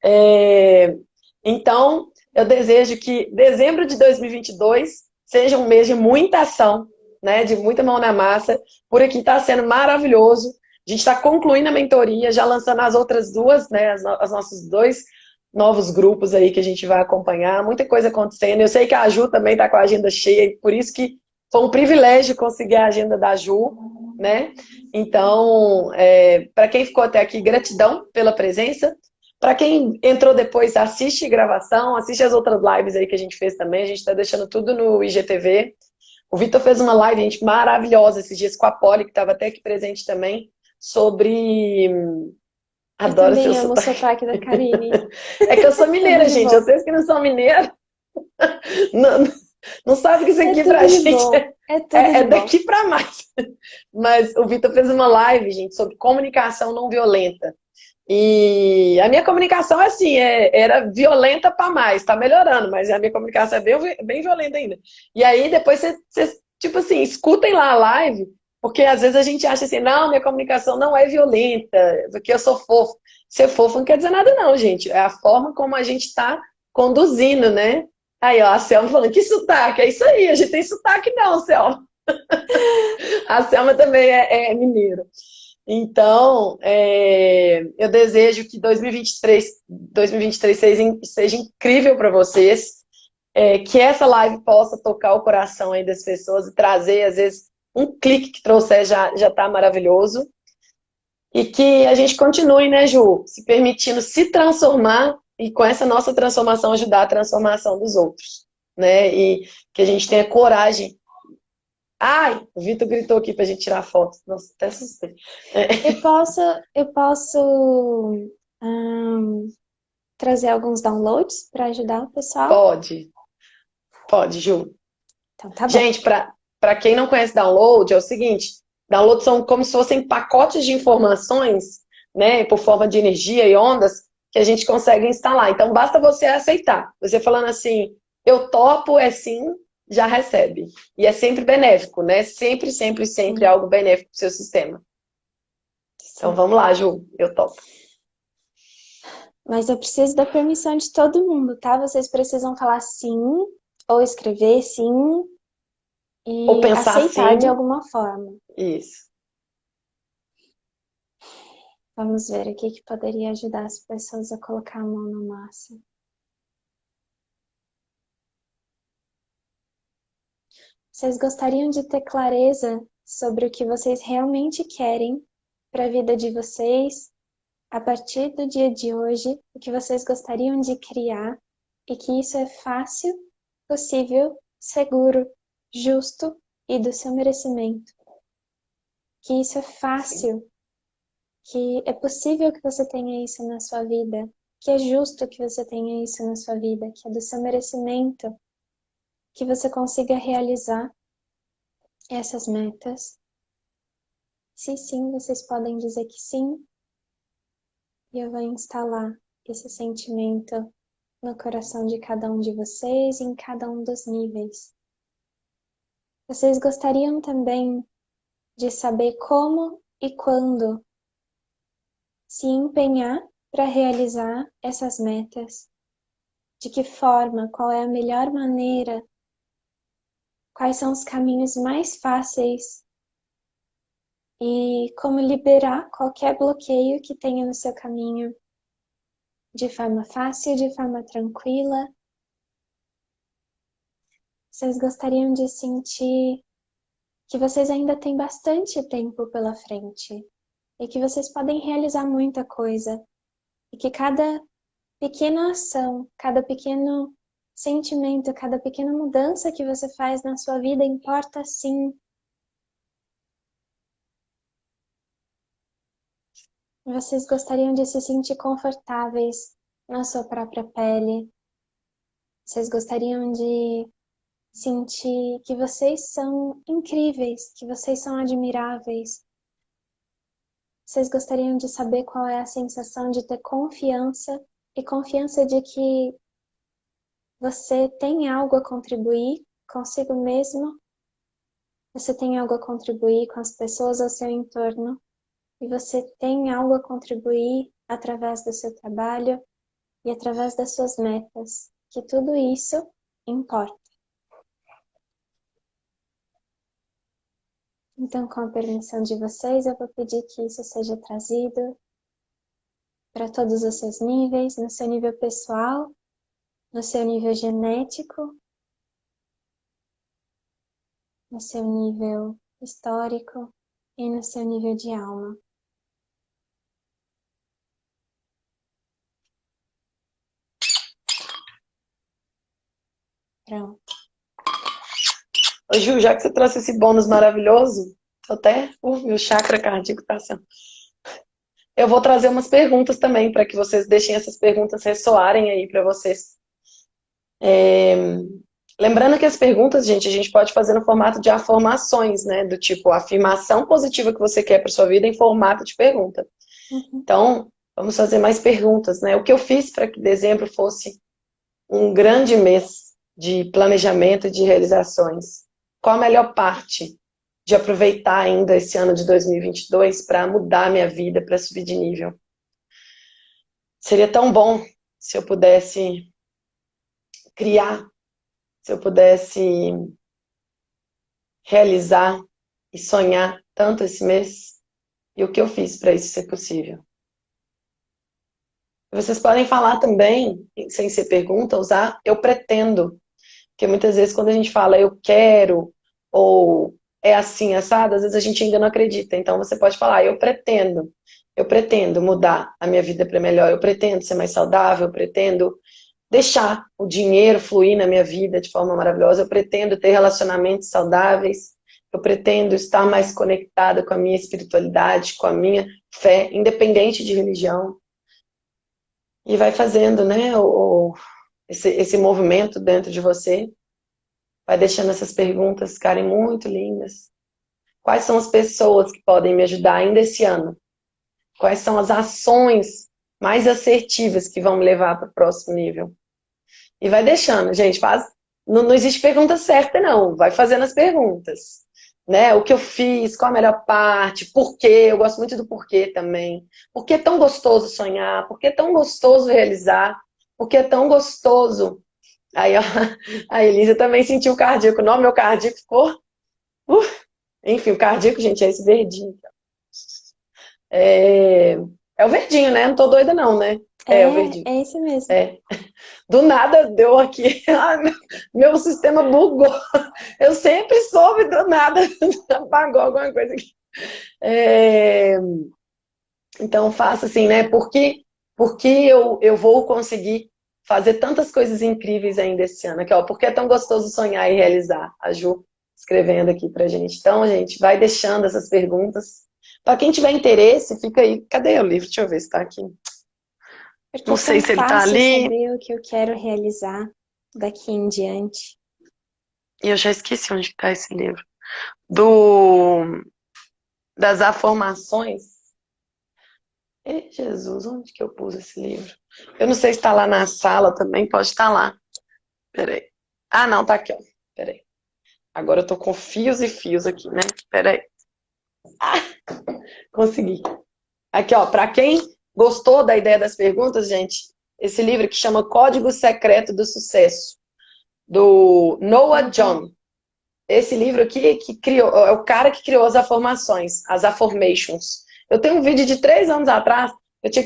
É, Então, eu desejo que dezembro de 2022 seja um mês de muita ação, né, de muita mão na massa. Por aqui está sendo maravilhoso. A gente está concluindo a mentoria, já lançando as outras duas, né, as nossos dois novos grupos aí que a gente vai acompanhar. Muita coisa acontecendo. Eu sei que a Ju também está com a agenda cheia, e por isso que foi um privilégio conseguir a agenda da Ju, né? Então, para quem ficou até aqui, gratidão pela presença. Para quem entrou depois, assiste gravação, assiste as outras lives aí que a gente fez também. A gente está deixando tudo no IGTV. O Vitor fez uma live, gente, maravilhosa esses dias com a Polly, que estava até aqui presente também, sobre. Eu Adoro seu também amo o sotaque. sotaque da Karine. É que eu sou Tudo mineira, de gente. bom. Vocês que não são mineiros, não, não sabem que isso É aqui pra tudo de gente bom. É tudo é de bom. daqui pra mais. Mas o Vitor fez uma live, gente, sobre comunicação não violenta. E a minha comunicação, assim, era violenta para mais, tá melhorando, mas a minha comunicação é bem violenta ainda. E aí, depois vocês, tipo assim, escutem lá a live, porque às vezes a gente acha assim, não, minha comunicação não é violenta, porque eu sou fofo. Ser fofo não quer dizer nada, não, gente. É a forma como a gente está conduzindo, né? Aí, ó, a Selma falando, que sotaque? É isso aí, a gente tem sotaque não, Selma. A Selma também é mineira. Então, eu desejo que 2023 seja incrível para vocês, que essa live possa tocar o coração aí das pessoas e trazer, às vezes, um clique que trouxer já está maravilhoso. E que a gente continue, né, Ju, se permitindo se transformar e com essa nossa transformação ajudar a transformação dos outros, né? E que a gente tenha coragem. Ai, o Vitor gritou aqui pra gente tirar foto. Nossa, até assustei. Eu posso trazer alguns downloads para ajudar o pessoal? Pode, pode, Ju. Então tá bom. Gente, para quem não conhece download, é o seguinte: downloads são como se fossem pacotes de informações, né, por forma de energia e ondas, que a gente consegue instalar. Então, basta você aceitar. Você falando assim, eu topo, é sim, já recebe. E é sempre benéfico, né? Sempre, sempre, sempre Sim, algo benéfico para o seu sistema. Então, sim. vamos lá, Ju, eu topo. Mas eu preciso da permissão de todo mundo, tá? Vocês precisam falar sim, ou escrever sim, Ou e pensar aceitar de assim, alguma forma. isso. Vamos ver aqui que poderia ajudar as pessoas a colocar a mão na massa. Vocês gostariam de ter clareza sobre o que vocês realmente querem para a vida de vocês a partir do dia de hoje, o que vocês gostariam de criar e que isso é fácil, possível, seguro, justo e do seu merecimento. Que isso é fácil, que é possível que você tenha isso na sua vida, que é justo que você tenha isso na sua vida, que é do seu merecimento, que você consiga realizar essas metas. Se sim, vocês podem dizer que sim, e eu vou instalar esse sentimento no coração de cada um de vocês, em cada um dos níveis. Vocês gostariam também de saber como e quando se empenhar para realizar essas metas? De que forma? Qual é a melhor maneira? Quais são os caminhos mais fáceis e como liberar qualquer bloqueio que tenha no seu caminho de forma fácil, de forma tranquila. Vocês gostariam de sentir que vocês ainda têm bastante tempo pela frente e que vocês podem realizar muita coisa e que cada pequena ação, cada pequeno sentimento, cada pequena mudança que você faz na sua vida importa sim. Vocês gostariam de se sentir confortáveis na sua própria pele. Vocês gostariam de sentir que vocês são incríveis, que vocês são admiráveis. Vocês gostariam de saber qual é a sensação de ter confiança e confiança de que você tem algo a contribuir consigo mesmo, você tem algo a contribuir com as pessoas ao seu entorno e você tem algo a contribuir através do seu trabalho e através das suas metas, que tudo isso importa. Então, com a permissão de vocês, eu vou pedir que isso seja trazido para todos os seus níveis, no seu nível pessoal, no seu nível genético, no seu nível histórico e no seu nível de alma. Pronto. Ô, Ju, já que você trouxe esse bônus maravilhoso, até o meu chakra cardíaco tá assim. Eu vou trazer umas perguntas também, para que vocês deixem essas perguntas ressoarem aí para vocês. Lembrando que as perguntas, gente, a gente pode fazer no formato de afirmações, né? Do tipo, a afirmação positiva que você quer para sua vida em formato de pergunta. Então, vamos fazer mais perguntas, né? O que eu fiz para que dezembro fosse um grande mês de planejamento e de realizações? Qual a melhor parte de aproveitar ainda esse ano de 2022 para mudar minha vida, para subir de nível? Seria tão bom se eu pudesse criar, se eu pudesse realizar e sonhar tanto esse mês, e o que eu fiz para isso ser possível. Vocês podem falar também, sem ser pergunta, usar eu pretendo, porque muitas vezes quando a gente fala eu quero, ou é assim, assado, às vezes a gente ainda não acredita. Então você pode falar eu pretendo mudar a minha vida para melhor, eu pretendo ser mais saudável, eu pretendo deixar o dinheiro fluir na minha vida de forma maravilhosa, eu pretendo ter relacionamentos saudáveis, eu pretendo estar mais conectada com a minha espiritualidade, com a minha fé, independente de religião. E vai fazendo, né, esse movimento dentro de você, vai deixando essas perguntas ficarem muito lindas. Quais são as pessoas que podem me ajudar ainda esse ano? Quais são as ações mais assertivas que vão me levar para o próximo nível? E vai deixando, gente, não existe pergunta certa, não. Vai fazendo as perguntas. Né? O que eu fiz, qual a melhor parte, por quê? Eu gosto muito do porquê também. Por que é tão gostoso sonhar? Por que é tão gostoso realizar? Por que é tão gostoso? Aí, ó, a Elisa também sentiu o cardíaco. Não, meu cardíaco ficou... Enfim, o cardíaco, gente, é esse verdinho. É o verdinho, né? Não tô doida não, né? É o verdinho. É esse mesmo. Do nada deu aqui. Meu sistema bugou. Eu sempre soube, do nada apagou alguma coisa aqui. Então faça assim, né? Porque eu vou conseguir fazer tantas coisas incríveis ainda esse ano. Aqui, ó, porque é tão gostoso sonhar e realizar. A Ju escrevendo aqui pra gente. Então, gente, vai deixando essas perguntas. Para quem tiver interesse, fica aí. Cadê o livro? Deixa eu ver se tá aqui. Porque Não sei se ele tá ali. saber o que eu quero realizar daqui em diante. E eu já esqueci onde está esse livro. Das afirmações. Jesus, onde que eu pus esse livro? Eu não sei se está lá na sala também, pode estar lá. Peraí. Ah, não, tá aqui, ó. Peraí. Agora eu tô com fios e fios aqui, né? Peraí. Consegui. Aqui, ó, para quem gostou da ideia das perguntas, gente, esse livro que chama Código Secreto do Sucesso, do Noah John. esse livro aqui que criou, é o cara que criou as afirmações, as affirmations. Eu tenho um vídeo de 3 anos atrás, eu tinha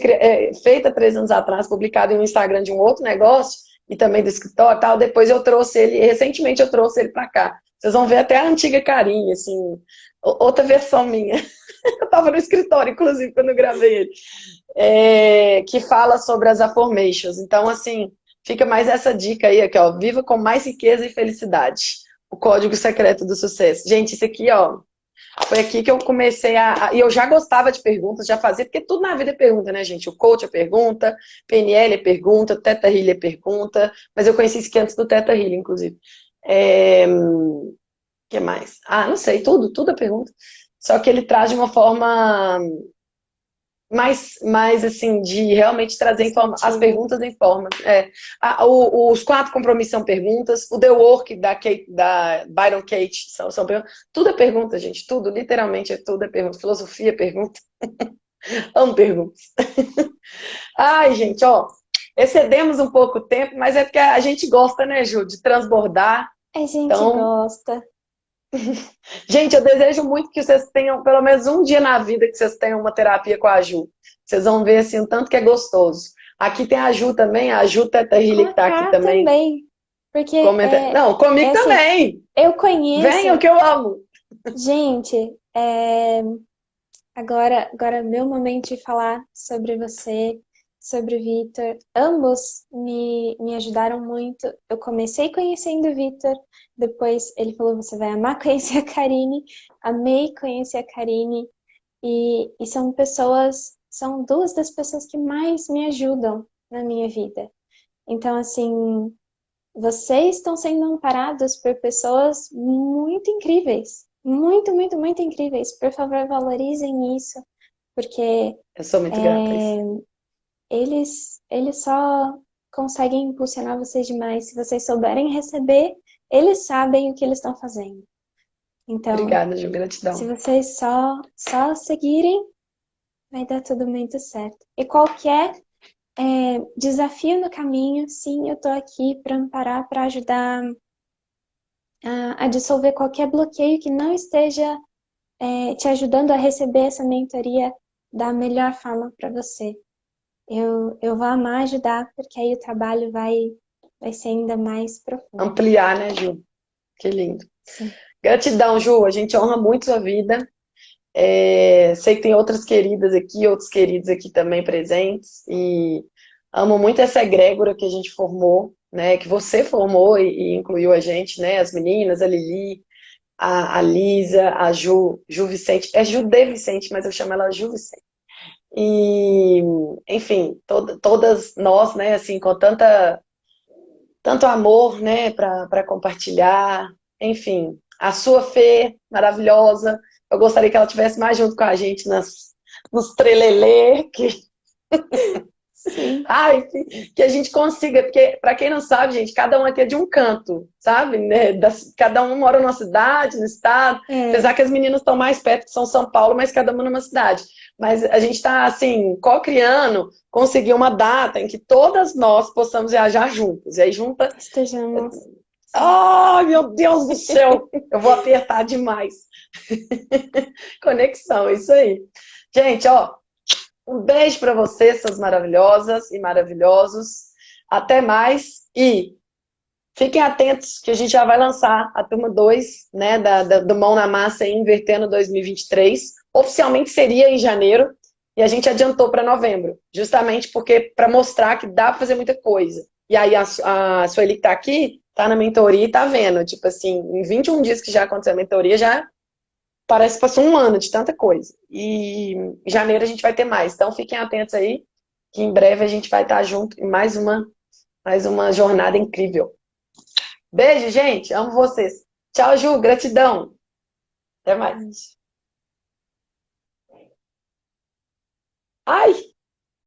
feito há 3 anos atrás, publicado em um Instagram de um outro negócio, e também do escritório e tal. Depois eu trouxe ele, recentemente eu trouxe ele pra cá. Vocês vão ver até a antiga carinha, assim, outra versão minha. Eu tava no escritório, inclusive, quando eu gravei ele. Que fala sobre as affirmations. Então, assim, fica mais essa dica aí, aqui, ó. Viva com mais riqueza e felicidade. O código secreto do sucesso. Gente, isso aqui, ó, foi aqui que eu comecei E eu já gostava de perguntas, já fazia, porque tudo na vida é pergunta, né, gente? O coach é pergunta, PNL é pergunta, Theta Healing é pergunta, mas eu conheci isso aqui antes do Theta Healing, inclusive. O que mais? Ah, não sei, tudo é pergunta. Só que ele traz de uma forma mais assim, de realmente trazer as perguntas em forma. Os 4 compromissos são perguntas, o The Work da Byron Katie são perguntas. Tudo é pergunta, gente, tudo, literalmente tudo é pergunta. Filosofia é pergunta. Amo perguntas. Ai, gente, ó, excedemos um pouco o tempo, mas é porque a gente gosta, né, Ju, de transbordar. A gente Então, gosta. gente, eu desejo muito que vocês tenham pelo menos um dia na vida que vocês tenham uma terapia com a Ju. Vocês vão ver assim o tanto que é gostoso. Aqui tem a Ju também, a Ju Theta Healing que tá aqui também. Porque Não, comigo assim, também. Eu conheço. Venham que eu amo. Gente, agora é meu momento de falar sobre você, sobre o Vitor. Ambos me ajudaram muito. Eu comecei conhecendo o Vitor, depois ele falou, você vai amar conhecer a Karine. Amei conhecer a Karine. E são 2 das pessoas que mais me ajudam na minha vida. Então, assim, vocês estão sendo amparados por pessoas muito incríveis. Muito, muito, muito incríveis. Por favor, valorizem isso, porque Eu sou muito grata a isso. eles só conseguem impulsionar vocês demais. Se vocês souberem receber, eles sabem o que eles estão fazendo. Então, obrigada, Ju, gratidão. se vocês só seguirem, vai dar tudo muito certo. E qualquer desafio no caminho, sim, eu tô aqui para amparar, para ajudar a dissolver qualquer bloqueio que não esteja te ajudando a receber essa mentoria da melhor forma para você. Eu vou amar ajudar, porque aí o trabalho vai ser ainda mais profundo. Ampliar, né, Ju? Que lindo. Sim. Gratidão, Ju. A gente honra muito sua vida. Sei que tem outras queridas aqui, outros queridos aqui também presentes. E amo muito essa egrégora que a gente formou, né? Que você formou e incluiu a gente, né? As meninas, a Lili, a Lisa, a Ju Vicente. É Ju de Vicente, mas eu chamo ela Ju Vicente. E, enfim, todas nós, né? Assim, com tanto amor, né? Para compartilhar. Enfim, a sua Fê, maravilhosa. Eu gostaria que ela estivesse mais junto com a gente nos trelelê, Sim. Ai, que a gente consiga, porque, para quem não sabe, gente, cada um aqui é de um canto, sabe? Né? Cada um mora numa cidade, no estado, apesar que as meninas estão mais perto de São Paulo, mas cada uma numa cidade. Mas a gente está, assim, co-criando, conseguir uma data em que todas nós possamos viajar juntos. E aí junta... Estejamos. Ai, meu Deus do céu! Eu vou apertar demais. Conexão, isso aí. Gente, ó, um beijo para vocês, suas maravilhosas e maravilhosos. Até mais e fiquem atentos que a gente já vai lançar a turma 2, né, do Mão na Massa em Invertendo 2023. Oficialmente seria em janeiro e a gente adiantou para novembro, justamente porque para mostrar que dá para fazer muita coisa. E aí a Sueli que tá aqui, tá na mentoria e tá vendo, tipo assim, em 21 dias que já aconteceu a mentoria, já parece que passou um ano de tanta coisa. E em janeiro a gente vai ter mais. Então fiquem atentos aí, que em breve a gente vai estar junto em mais uma jornada incrível. Beijo, gente. Amo vocês. Tchau, Ju. Gratidão. Até mais.